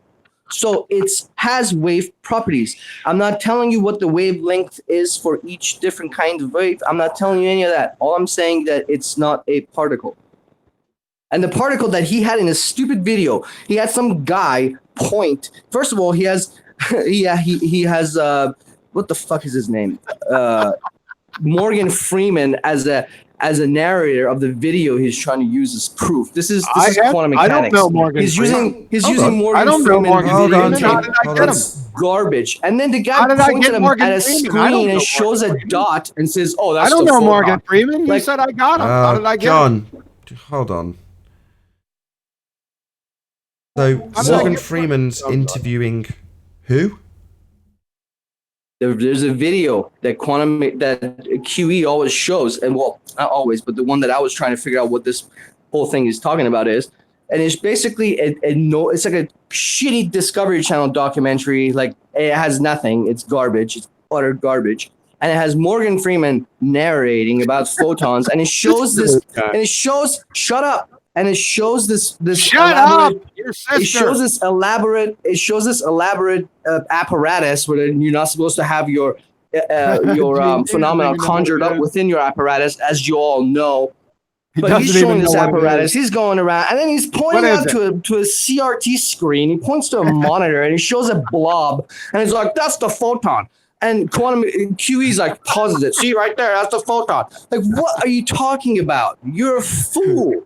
Speaker 12: So it has wave properties. I'm not telling you what the wavelength is for each different kind of wave. I'm not telling you any of that. All I'm saying that it's not a particle. And the particle that he had in his stupid video, he had some guy point. First of all, he has he has what the fuck is his name? Morgan Freeman as a narrator of the video he's trying to use as proof. This is quantum mechanics.
Speaker 5: I don't know Morgan.
Speaker 12: He's using Morgan
Speaker 5: I don't know
Speaker 12: Freeman
Speaker 5: Morgan
Speaker 12: video
Speaker 5: Freeman. How did I get him?
Speaker 12: Garbage. And then the guy
Speaker 5: How did I
Speaker 12: points
Speaker 5: get
Speaker 12: at him
Speaker 5: Morgan
Speaker 12: at a
Speaker 5: Freeman?
Speaker 12: screen and shows a dot and says, "Oh, that's."
Speaker 5: I don't
Speaker 12: the
Speaker 5: know
Speaker 12: photon.
Speaker 5: Morgan Freeman. You said I got him. How did I get him?
Speaker 2: John, hold on. So Morgan Freeman's interviewing who?
Speaker 12: There's a video that QE always shows, and well, not always, but the one that I was trying to figure out what this whole thing is talking about is, and it's basically it's like a shitty Discovery Channel documentary. Like it has nothing. It's garbage. It's utter garbage. And it has Morgan Freeman narrating about photons, and it shows this, and it shows shut up. And it shows this
Speaker 5: Shut up, your sister.
Speaker 12: It shows this elaborate apparatus where you're not supposed to have your phenomena conjured up within your apparatus, as you all know. But he's showing this apparatus. He's going around, and then he's pointing out to a CRT screen. He points to a monitor, and he shows a blob, and he's like, "That's the photon." And QE's like, pauses it. See right there, that's the photon. Like, what are you talking about? You're a fool.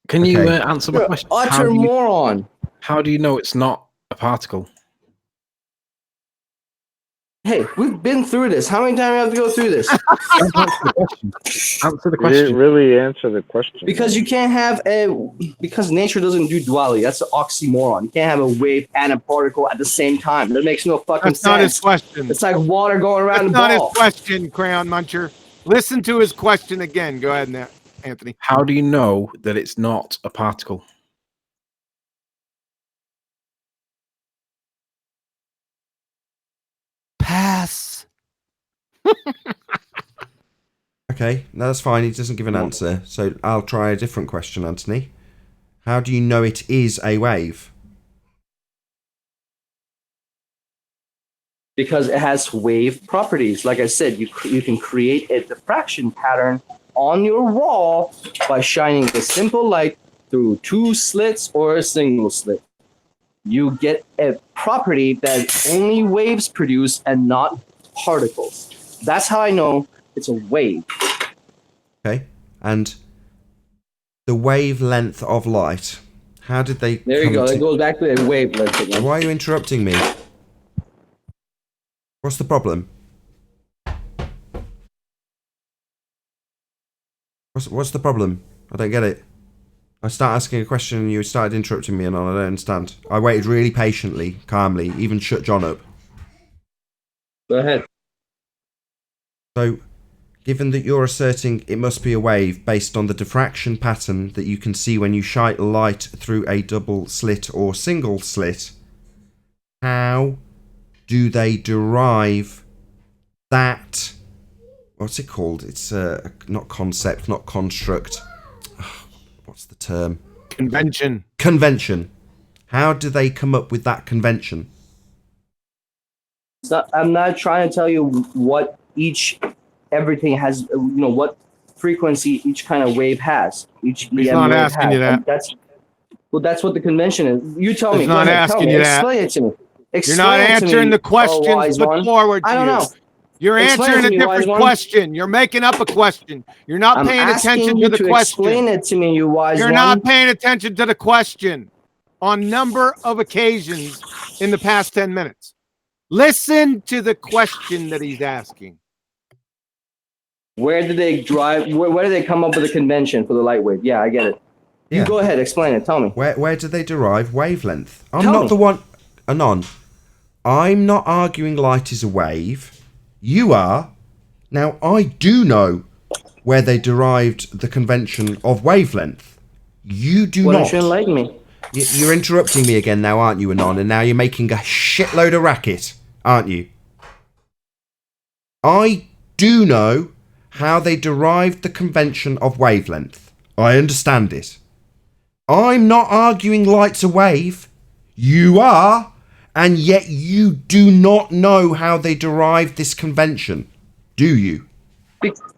Speaker 6: Can you answer my question?
Speaker 12: Utter moron.
Speaker 6: How do you know it's not a particle?
Speaker 12: Hey, we've been through this. How many times do we have to go through this?
Speaker 6: Answer the
Speaker 7: You didn't really answer the question.
Speaker 12: Because you can't have because nature doesn't do duality. That's an oxymoron. You can't have a wave and a particle at the same time. That makes no fucking sense.
Speaker 5: That's not his question.
Speaker 12: It's like water going around the ball.
Speaker 5: That's not his question, Crayon Muncher. Listen to his question again. Go ahead, Anthony.
Speaker 6: How do you know that it's not a particle?
Speaker 5: Pass.
Speaker 2: Okay, no, that's fine. He doesn't give an answer. So I'll try a different question, Anthony. How do you know it is a wave?
Speaker 12: Because it has wave properties. Like I said, you can create a diffraction pattern on your wall by shining a simple light through 2 slits or a single slit. you get a property that only waves produce and not particles. That's how I know it's a wave.
Speaker 2: Okay. And the wavelength of light, how did they
Speaker 12: There you go. It goes back to a wavelength again.
Speaker 2: Why are you interrupting me? What's the problem? What's the problem? I don't get it. I start asking a question and you started interrupting me, and I don't understand. I waited really patiently, calmly, even shut John up.
Speaker 12: Go ahead.
Speaker 2: So, given that you're asserting it must be a wave based on the diffraction pattern that you can see when you shine light through a double slit or single slit, how do they derive that? What's it called? It's not concept, not construct. What's the term?
Speaker 5: Convention.
Speaker 2: Convention. How do they come up with that convention?
Speaker 12: I'm not trying to tell you what everything has, what frequency each kind of wave has. Each
Speaker 5: He's
Speaker 12: EM
Speaker 5: not
Speaker 12: wave
Speaker 5: asking
Speaker 12: has.
Speaker 5: you that.
Speaker 12: That's what the convention is. You tell me.
Speaker 5: He's not asking you that.
Speaker 12: Explain it to me.
Speaker 5: You're not answering the questions put forward to you.
Speaker 12: I don't know.
Speaker 5: You're answering a different question. You're making up a question. You're not paying attention to the question.
Speaker 12: Explain it to me, you wise
Speaker 5: You're
Speaker 12: one.
Speaker 5: not paying attention to the question on number of occasions in the past 10 minutes. Listen to the question that he's asking.
Speaker 12: Where did they drive? Where did they come up with a convention for the light wave? Yeah, I get it. You go ahead, explain it. Tell me.
Speaker 2: Where did they derive wavelength? I'm
Speaker 12: Tell
Speaker 2: not
Speaker 12: me.
Speaker 2: the one. Anon. I'm not arguing light is a wave. You are. Now, I do know where they derived the convention of wavelength. You do
Speaker 12: Why
Speaker 2: not.
Speaker 12: don't you enlighten me?
Speaker 2: You're interrupting me again now, aren't you, Anon? And now you're making a shitload of racket, aren't you? I do know how they derived the convention of wavelength. I understand it. I'm not arguing light's a wave. You are. And yet you do not know how they derived this convention, do you?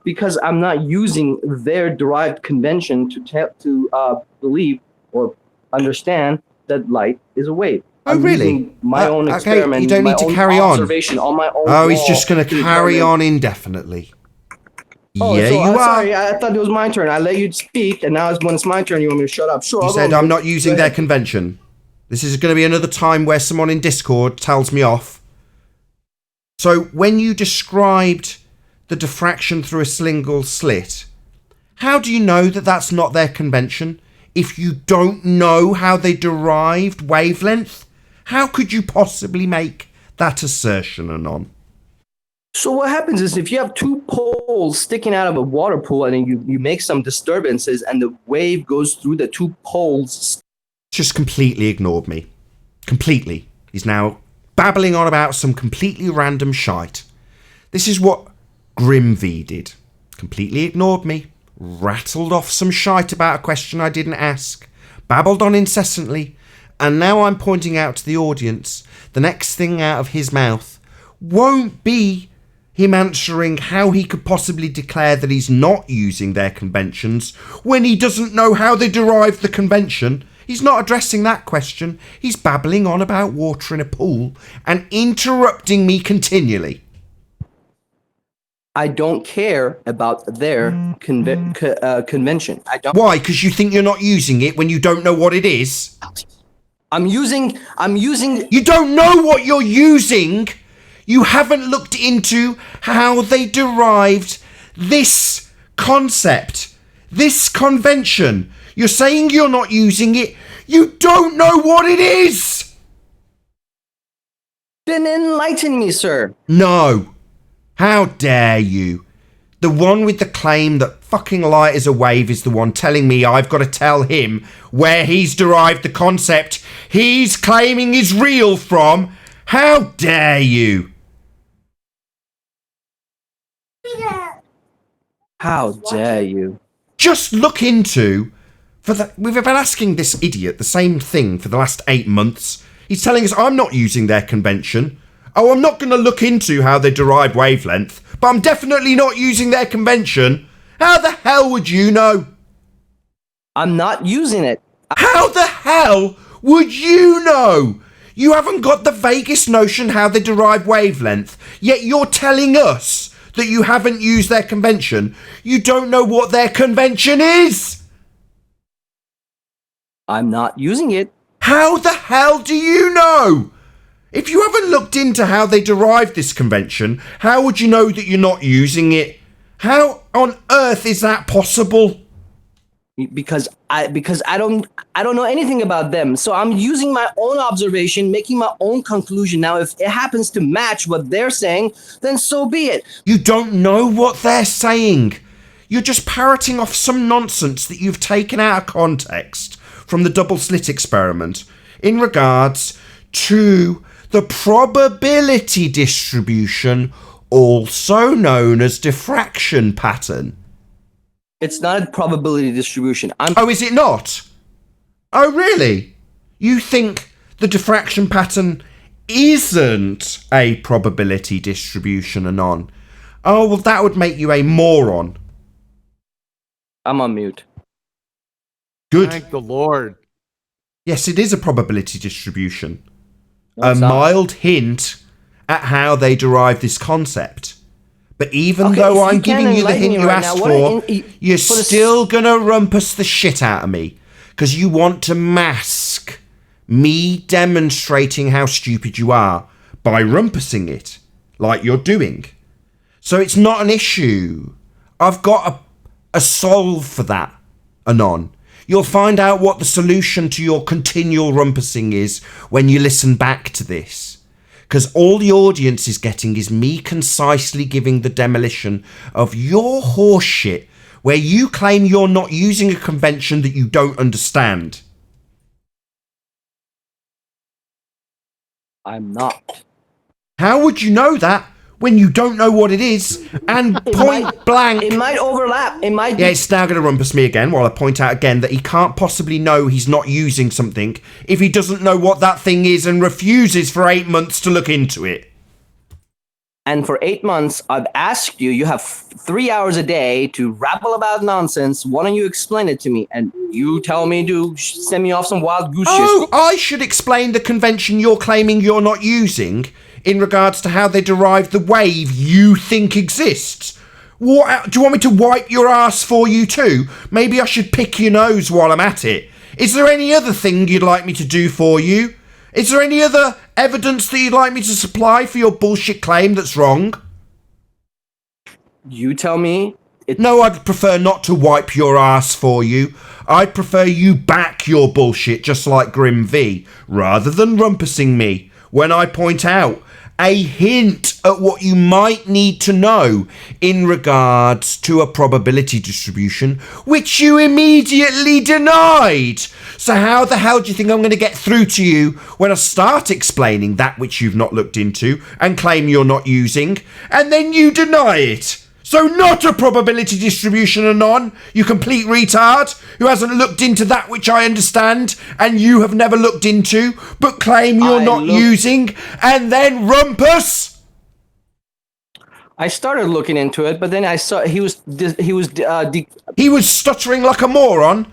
Speaker 12: Because I'm not using their derived convention to believe or understand that light is a wave.
Speaker 2: Oh,
Speaker 12: I'm
Speaker 2: really?
Speaker 12: using my own experiment.
Speaker 2: Okay, you don't need to carry on.
Speaker 12: Observation on my own.
Speaker 2: Oh, he's just going to carry on indefinitely.
Speaker 12: Oh,
Speaker 2: yeah,
Speaker 12: so,
Speaker 2: you are.
Speaker 12: Sorry, I thought it was my turn. I let you speak, and now when it's my turn, you want me to shut up. Sure.
Speaker 2: You said I'm not using their convention. This is going to be another time where someone in Discord tells me off. So when you described the diffraction through a single slit, how do you know that that's not their convention? If you don't know how they derived wavelength, how could you possibly make that assertion, Anon?
Speaker 12: So what happens is if you have two poles sticking out of a water pool and then you make some disturbances and the wave goes through the two poles.
Speaker 2: Just completely ignored me. Completely. He's now babbling on about some completely random shite. This is what Grimv did. Completely ignored me. Rattled off some shite about a question I didn't ask. Babbled on incessantly. And now I'm pointing out to the audience the next thing out of his mouth won't be him answering how he could possibly declare that he's not using their conventions when he doesn't know how they derived the convention. He's not addressing that question. He's babbling on about water in a pool and interrupting me continually.
Speaker 12: I don't care about their convention. I don't.
Speaker 2: Why? Because you think you're not using it when you don't know what it is?
Speaker 12: I'm using.
Speaker 2: You don't know what you're using. You haven't looked into how they derived this concept, this convention. You're saying you're not using it. You don't know what it is.
Speaker 12: Then enlighten me, sir.
Speaker 2: No. How dare you? The one with the claim that fucking light is a wave is the one telling me I've got to tell him where he's derived the concept he's claiming is real from. How dare you?
Speaker 12: How dare you?
Speaker 2: Just look into... We've been asking this idiot the same thing for the last 8 months. He's telling us I'm not using their convention. Oh, I'm not going to look into how they derive wavelength, but I'm definitely not using their convention. How the hell would you know?
Speaker 12: I'm not using it.
Speaker 2: How the hell Would you know? You haven't got the vaguest notion how they derive wavelength, yet you're telling us that you haven't used their convention. You don't know what their convention is.
Speaker 12: I'm not using it.
Speaker 2: How the hell do you know? If you haven't looked into how they derive this convention, how would you know that you're not using it? How on earth is that possible?
Speaker 12: Because I don't know anything about them. So I'm using my own observation, making my own conclusion. Now, if it happens to match what they're saying, then so be it.
Speaker 2: You don't know what they're saying. You're just parroting off some nonsense that you've taken out of context from the double slit experiment in regards to the probability distribution, also known as diffraction pattern.
Speaker 12: It's not a probability distribution.
Speaker 2: Oh, is it not? Oh, really? You think the diffraction pattern isn't a probability distribution, Anon? Oh, well, that would make you a moron.
Speaker 12: I'm on mute.
Speaker 2: Good.
Speaker 5: Thank the Lord.
Speaker 2: Yes, it is a probability distribution.
Speaker 12: No,
Speaker 2: a mild hint at how they derive this concept. But even though I'm giving you the hint you asked for, you're still going to rumpus the shit out of me. Because you want to mask me demonstrating how stupid you are by rumpusing it, like you're doing. So it's not an issue. I've got a solve for that, Anon. You'll find out what the solution to your continual rumpusing is when you listen back to this. Because all the audience is getting is me concisely giving the demolition of your horseshit where you claim you're not using a convention that you don't understand.
Speaker 12: I'm not.
Speaker 2: How would you know that when you don't know what it is and blank...
Speaker 12: It might overlap. It might...
Speaker 2: Yeah, it's now going to rumpus me again while I point out again that he can't possibly know he's not using something if he doesn't know what that thing is and refuses for 8 months to look into it.
Speaker 12: And for 8 months, I've asked you, you have 3 hours a day to rabble about nonsense. Why don't you explain it to me? And you tell me to send me off some wild goose shit.
Speaker 2: Oh, I should explain the convention you're claiming you're not using in regards to how they derive the wave you think exists. What, do you want me to wipe your ass for you too? Maybe I should pick your nose while I'm at it. Is there any other thing you'd like me to do for you? Is there any other evidence that you'd like me to supply for your bullshit claim that's wrong?
Speaker 12: You tell me.
Speaker 2: No, I'd prefer not to wipe your ass for you. I'd prefer you back your bullshit just like Grim V, rather than rumpusing me when I point out a hint at what you might need to know in regards to a probability distribution, which you immediately denied. So how the hell do you think I'm going to get through to you when I start explaining that which you've not looked into and claim you're not using, and then you deny it? So not a probability distribution, Anon, you complete retard who hasn't looked into that which I understand and you have never looked into, but claim you're not using, and then rumpus.
Speaker 12: I started looking into it, but then I saw he was
Speaker 2: stuttering like a moron.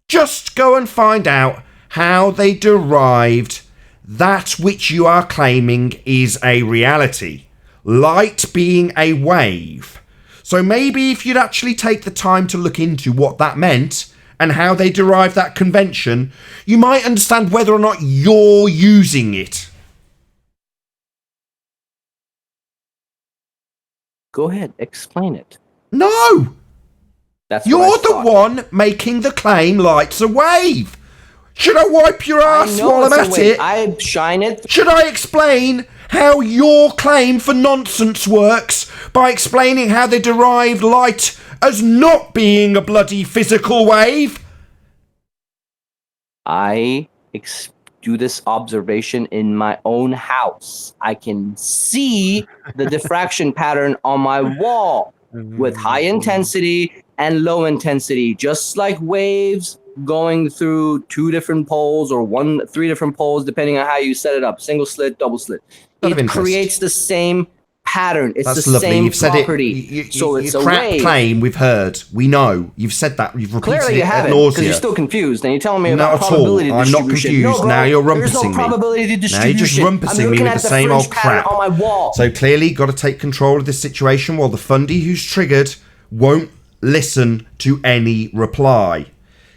Speaker 2: Just go and find out how they derived that which you are claiming is a reality. Light being a wave. So maybe if you'd actually take the time to look into what that meant and how they derived that convention, you might understand whether or not you're using it.
Speaker 12: Go ahead, explain it.
Speaker 2: No! You're
Speaker 12: what I
Speaker 2: the one making the claim light's a wave. Should I wipe your ass while I'm at it?
Speaker 12: I shine it.
Speaker 2: Should I explain how your claim for nonsense works by explaining how they derived light as not being a bloody physical wave?
Speaker 12: I do this observation in my own house. I can see the diffraction pattern on my wall with high intensity and low intensity, just like waves going through 2 different poles or 3 different poles, depending on how you set it up. Single slit, double slit. It creates the same pattern. It's
Speaker 2: That's
Speaker 12: the
Speaker 2: lovely.
Speaker 12: same
Speaker 2: You've said
Speaker 12: property.
Speaker 2: it.
Speaker 12: So it's
Speaker 2: your
Speaker 12: a
Speaker 2: crap
Speaker 12: wave.
Speaker 2: claim we've heard. We know. You've said that. You've repeated
Speaker 12: Clearly, you
Speaker 2: it ad
Speaker 12: haven't, because you're
Speaker 2: nauseam.
Speaker 12: still confused, and you're telling me
Speaker 2: Not
Speaker 12: about
Speaker 2: at all.
Speaker 12: probability
Speaker 2: I'm not
Speaker 12: distribution.
Speaker 2: confused.
Speaker 12: No, bro,
Speaker 2: Now you're
Speaker 12: there's
Speaker 2: rumpusing
Speaker 12: no
Speaker 2: me.
Speaker 12: probability
Speaker 2: Now
Speaker 12: distribution.
Speaker 2: you're just rumpusing
Speaker 12: I'm
Speaker 2: me
Speaker 12: looking
Speaker 2: with
Speaker 12: at
Speaker 2: the same
Speaker 12: fringe
Speaker 2: old
Speaker 12: pattern
Speaker 2: crap.
Speaker 12: on my wall.
Speaker 2: So clearly, got to take control of this situation while the fundy who's triggered won't listen to any reply.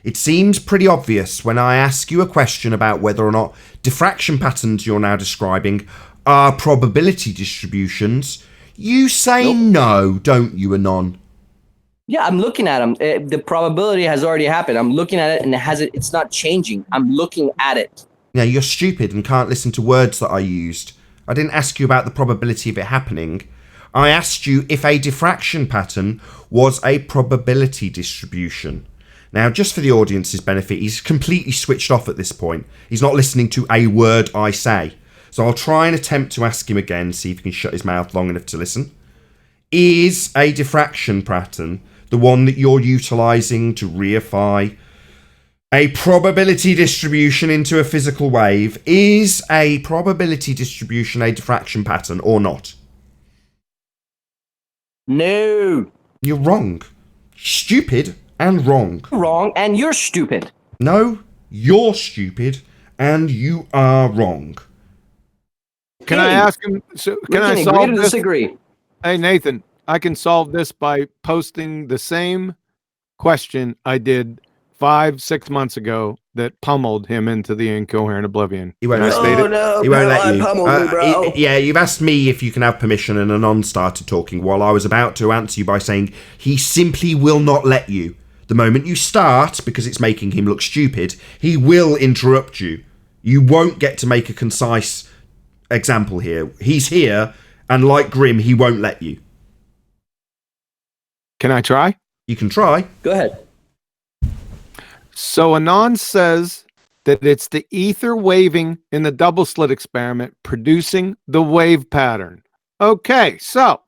Speaker 2: It seems pretty obvious when I ask you a question about whether or not diffraction patterns you're now describing are probability distributions. You say no, don't you, Anon?
Speaker 12: Yeah, I'm looking at them. The probability has already happened. I'm looking at it, and it's not changing. I'm looking at it.
Speaker 2: Yeah, you're stupid and can't listen to words that I used. I didn't ask you about the probability of it happening. I asked you if a diffraction pattern was a probability distribution. Now, just for the audience's benefit, he's completely switched off at this point. He's not listening to a word I say. So I'll try and attempt to ask him again, see if he can shut his mouth long enough to listen. Is a diffraction pattern the one that you're utilising to reify a probability distribution into a physical wave? Is a probability distribution a diffraction pattern or not?
Speaker 12: No.
Speaker 2: You're wrong. Stupid and wrong.
Speaker 12: Wrong, and you're stupid.
Speaker 2: No, you're stupid and you are wrong.
Speaker 5: Can I ask him? So can I solve
Speaker 12: agree to
Speaker 5: this?
Speaker 12: disagree?
Speaker 5: Hey, Nathan, I can solve this by posting the same question I did 5-6 months ago that pummeled him into the incoherent oblivion.
Speaker 2: He won't
Speaker 5: Can I
Speaker 2: let
Speaker 5: state
Speaker 2: you.
Speaker 5: it?
Speaker 12: No,
Speaker 2: He won't let
Speaker 12: Caroline
Speaker 2: you.
Speaker 12: pummeled me, bro.
Speaker 2: Yeah, you've asked me if you can have permission, and Anon started talking while I was about to answer you by saying he simply will not let you. The moment you start, because it's making him look stupid, he will interrupt you. You won't get to make a concise example here. He's here, and like Grim, he won't let you.
Speaker 5: Can I try?
Speaker 2: You can try.
Speaker 12: Go ahead.
Speaker 5: So Anon says that it's the ether waving in the double slit experiment producing the wave pattern. Okay, so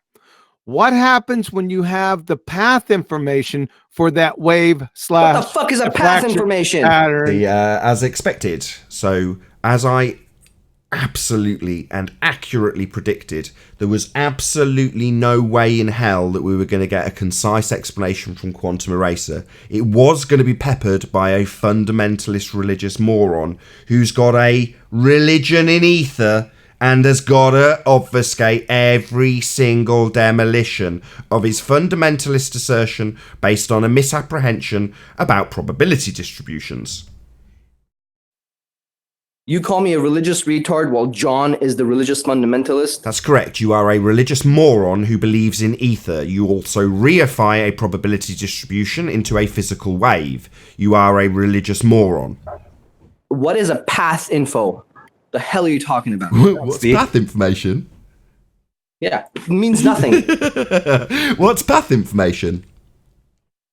Speaker 5: what happens when you have the path information for that wave slash
Speaker 12: What the fuck is a path
Speaker 5: diffraction
Speaker 12: information?
Speaker 5: pattern?
Speaker 2: As expected. So, as I absolutely and accurately predicted, there was absolutely no way in hell that we were going to get a concise explanation from Quantum Eraser. It was going to be peppered by a fundamentalist religious moron who's got a religion in ether and has got to obfuscate every single demolition of his fundamentalist assertion based on a misapprehension about probability distributions.
Speaker 12: You call me a religious retard while John is the religious fundamentalist?
Speaker 2: That's correct. You are a religious moron who believes in ether. You also reify a probability distribution into a physical wave. You are a religious moron.
Speaker 12: What is a path info? The hell are you talking about?
Speaker 2: What's path information?
Speaker 12: Yeah, it means nothing.
Speaker 2: What's path information?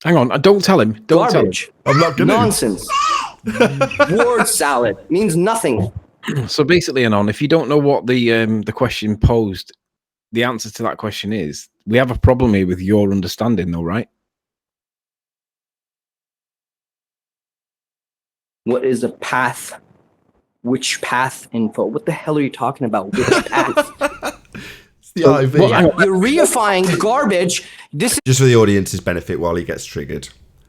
Speaker 6: Hang on, don't tell him. Don't
Speaker 12: Garbage.
Speaker 6: tell him.
Speaker 2: I'm not gonna.
Speaker 12: Nonsense. Word salad means nothing.
Speaker 6: So basically, Anon, if you don't know what the question posed, the answer to that question is, we have a problem here with your understanding, though, right?
Speaker 12: What is a path? Which path info? What the hell are you talking about? Which path?
Speaker 2: It's the IV.
Speaker 12: Yeah, you're reifying garbage. This is
Speaker 2: Just for the audience's benefit while he gets triggered.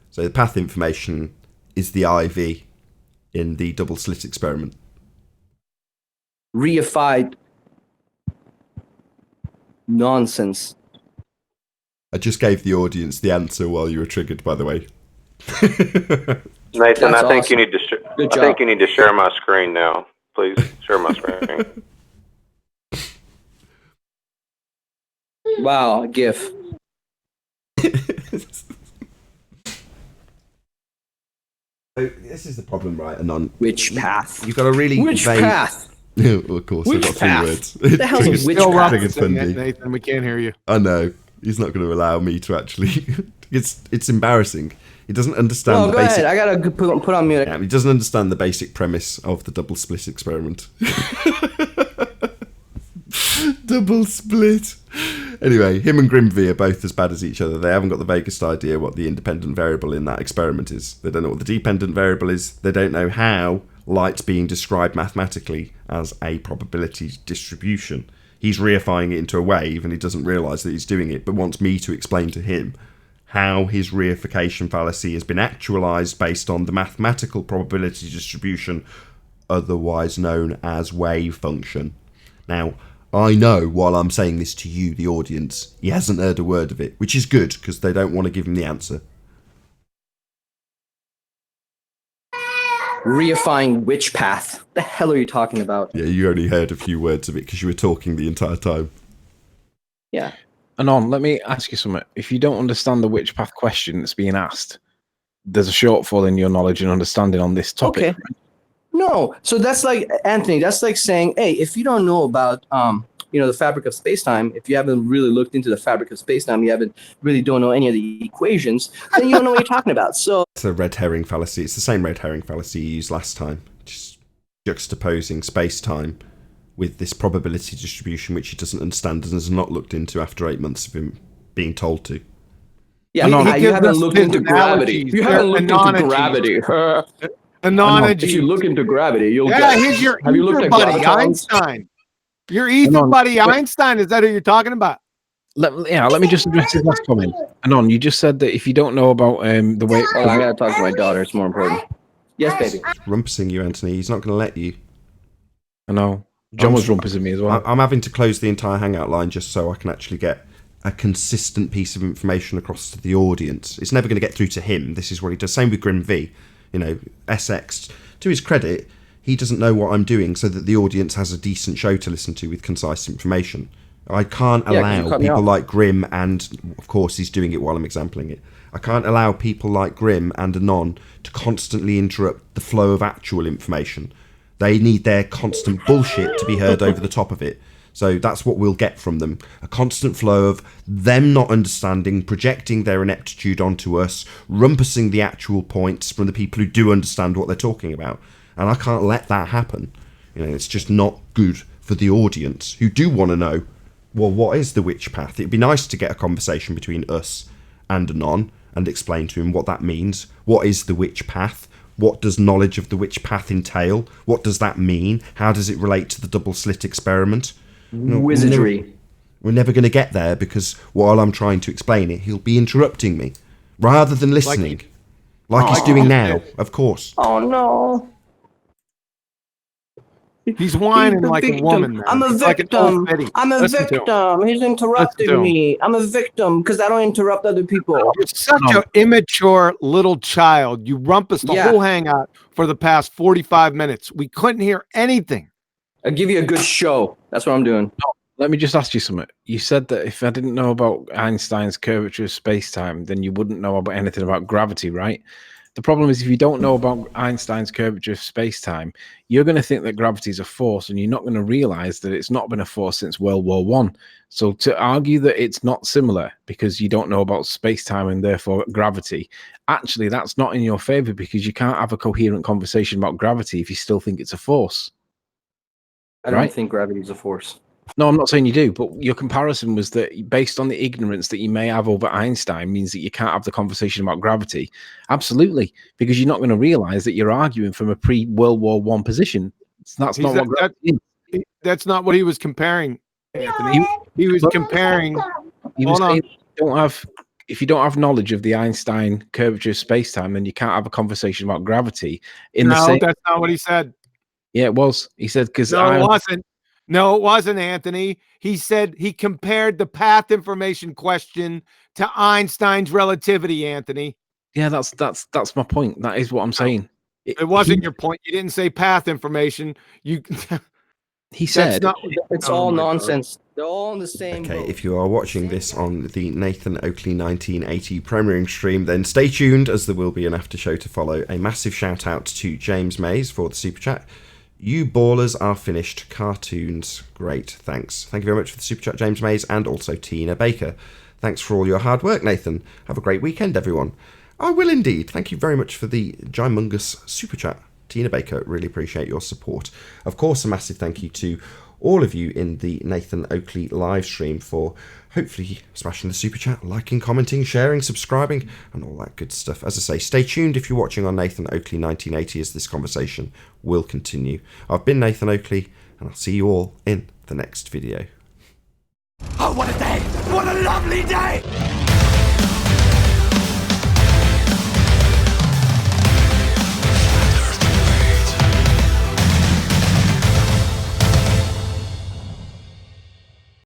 Speaker 2: So the path information is the IV in the double slit experiment.
Speaker 12: reified nonsense.
Speaker 2: I just gave the audience the answer while you were triggered, by the way.
Speaker 1: Nathan,
Speaker 12: That's
Speaker 1: I think
Speaker 12: awesome.
Speaker 1: you need to.
Speaker 12: Good
Speaker 1: I
Speaker 12: job.
Speaker 1: think you need to share my screen now. Please share my screen.
Speaker 12: Wow, a GIF.
Speaker 2: So this is the problem, right? Anon.
Speaker 12: Which path?
Speaker 2: You've got a really
Speaker 12: Which
Speaker 2: vague...
Speaker 12: path?
Speaker 2: Well, of course,
Speaker 12: Which
Speaker 2: I've got 3
Speaker 12: path?
Speaker 2: words.
Speaker 12: What the hell's a
Speaker 2: Triggered-
Speaker 12: which
Speaker 5: Still
Speaker 12: path?
Speaker 2: triggered
Speaker 5: referencing it,
Speaker 2: Fundy.
Speaker 5: Nathan. We can't hear you.
Speaker 2: I know. He's not going to allow me to actually... it's embarrassing. He doesn't understand
Speaker 12: Oh,
Speaker 2: the
Speaker 12: go
Speaker 2: basic...
Speaker 12: ahead. I gotta put on mute.
Speaker 2: Yeah, he doesn't understand the basic premise of the double split experiment. Double split. Anyway, him and Grimvy are both as bad as each other. They haven't got the vaguest idea what the independent variable in that experiment is. They don't know what the dependent variable is. They don't know how light's being described mathematically as a probability distribution. He's reifying it into a wave and he doesn't realise that he's doing it, but wants me to explain to him how his reification fallacy has been actualised based on the mathematical probability distribution, otherwise known as wave function. Now, I know while I'm saying this to you, the audience, he hasn't heard a word of it, which is good because they don't want to give him the answer.
Speaker 12: Reifying which path? What the hell are you talking about?
Speaker 2: Yeah, you only heard a few words of it because you were talking the entire time.
Speaker 12: Yeah.
Speaker 6: Anon, let me ask you something. If you don't understand the which path question that's being asked, there's a shortfall in your knowledge and understanding on this topic.
Speaker 12: Okay. No. So that's like, Anthony, that's like saying, hey, if you don't know about the fabric of space-time, if you haven't really looked into the fabric of space-time, you haven't really don't know any of the equations, then you don't know what you're talking about. So
Speaker 2: it's a red herring fallacy. It's the same red herring fallacy you used last time, just juxtaposing space-time with this probability distribution, which he doesn't understand and has not looked into after 8 months of him being told to.
Speaker 12: Yeah, you haven't looked into gravity. You haven't looked into gravity.
Speaker 3: Analogy.
Speaker 12: If you look into gravity, you'll
Speaker 3: yeah,
Speaker 12: get.
Speaker 3: here's your
Speaker 12: Have you looked at
Speaker 3: buddy
Speaker 12: gravitons?
Speaker 3: Einstein. Your ether buddy Einstein. Is that who you're talking about?
Speaker 6: Let me just address his last comment. Anon, you just said that if you don't know about the way...
Speaker 12: Oh, I gotta talk to my daughter. It's more important. Yes, baby.
Speaker 2: Rumpusing you, Anthony. He's not going to let you.
Speaker 6: I know. John was rumpusing me as well.
Speaker 2: I'm having to close the entire Hangout line just so I can actually get a consistent piece of information across to the audience. It's never going to get through to him. This is what he does. Same with Grim V. SX. To his credit, he doesn't know what I'm doing so that the audience has a decent show to listen to with concise information. I can't allow people like Grim, and of course he's doing it while I'm exempling it. I can't allow people like Grim and Anon to constantly interrupt the flow of actual information. They need their constant bullshit to be heard over the top of it. So that's what we'll get from them. A constant flow of them not understanding, projecting their ineptitude onto us, rumpusing the actual points from the people who do understand what they're talking about. And I can't let that happen. It's just not good for the audience who do want to know, well, what is the witch path? It'd be nice to get a conversation between us and Anon and explain to him what that means. What is the witch path? What does knowledge of the witch path entail? What does that mean? How does it relate to the double slit experiment?
Speaker 12: Wizardry.
Speaker 2: We're never going to get there because while I'm trying to explain it, he'll be interrupting me rather than listening. Like he's doing now, of course.
Speaker 12: Oh, no.
Speaker 3: He's whining like a woman. Man.
Speaker 12: I'm a victim. I'm a victim. He's interrupting me. I'm a victim because I don't interrupt other people.
Speaker 3: You're such an immature little child. You rumpus the whole hangout for the past 45 minutes. We couldn't hear anything.
Speaker 12: I'll give you a good show. That's what I'm doing.
Speaker 6: No, let me just ask you something. You said that if I didn't know about Einstein's curvature of space-time, then you wouldn't know about anything about gravity, right? The problem is if you don't know about Einstein's curvature of space-time, you're going to think that gravity is a force, and you're not going to realize that it's not been a force since World War I. So to argue that it's not similar because you don't know about space-time and therefore gravity, actually that's not in your favor because you can't have a coherent conversation about gravity if you still think it's a force.
Speaker 12: I don't think gravity is a force.
Speaker 6: No, I'm not saying you do, but your comparison was that based on the ignorance that you may have over Einstein means that you can't have the conversation about gravity. Absolutely, because you're not going to realize that you're arguing from a pre-World War I position. That's not what gravity is.
Speaker 3: That's not what he was comparing, Anthony. He was comparing.
Speaker 6: He was saying if you don't have knowledge of the Einstein curvature of space-time, then you can't have a conversation about gravity.
Speaker 3: That's not what he said.
Speaker 6: Yeah, it was. He said because
Speaker 3: it wasn't. No, it wasn't, Anthony. He said he compared the path information question to Einstein's relativity, Anthony.
Speaker 6: Yeah, that's my point. That is what I'm saying.
Speaker 3: It wasn't your point. You didn't say path information.
Speaker 6: He said
Speaker 12: it's all nonsense. They're all in the same boat.
Speaker 2: If you are watching this on the Nathan Oakley 1980 premiering stream, then stay tuned as there will be an after show to follow. A massive shout out to James Mays for the super chat. You ballers are finished. Cartoons. Great. Thanks. Thank you very much for the super chat, James Mays, and also Tina Baker. Thanks for all your hard work, Nathan. Have a great weekend, everyone. I will indeed. Thank you very much for the gymongous super chat, Tina Baker. Really appreciate your support. Of course, a massive thank you to all of you in the Nathan Oakley live stream for hopefully smashing the super chat, liking, commenting, sharing, subscribing, and all that good stuff. As I say, stay tuned if you're watching on Nathan Oakley 1980 as this conversation will continue. I've been Nathan Oakley, and I'll see you all in the next video.
Speaker 13: Oh, what a day! What a lovely day!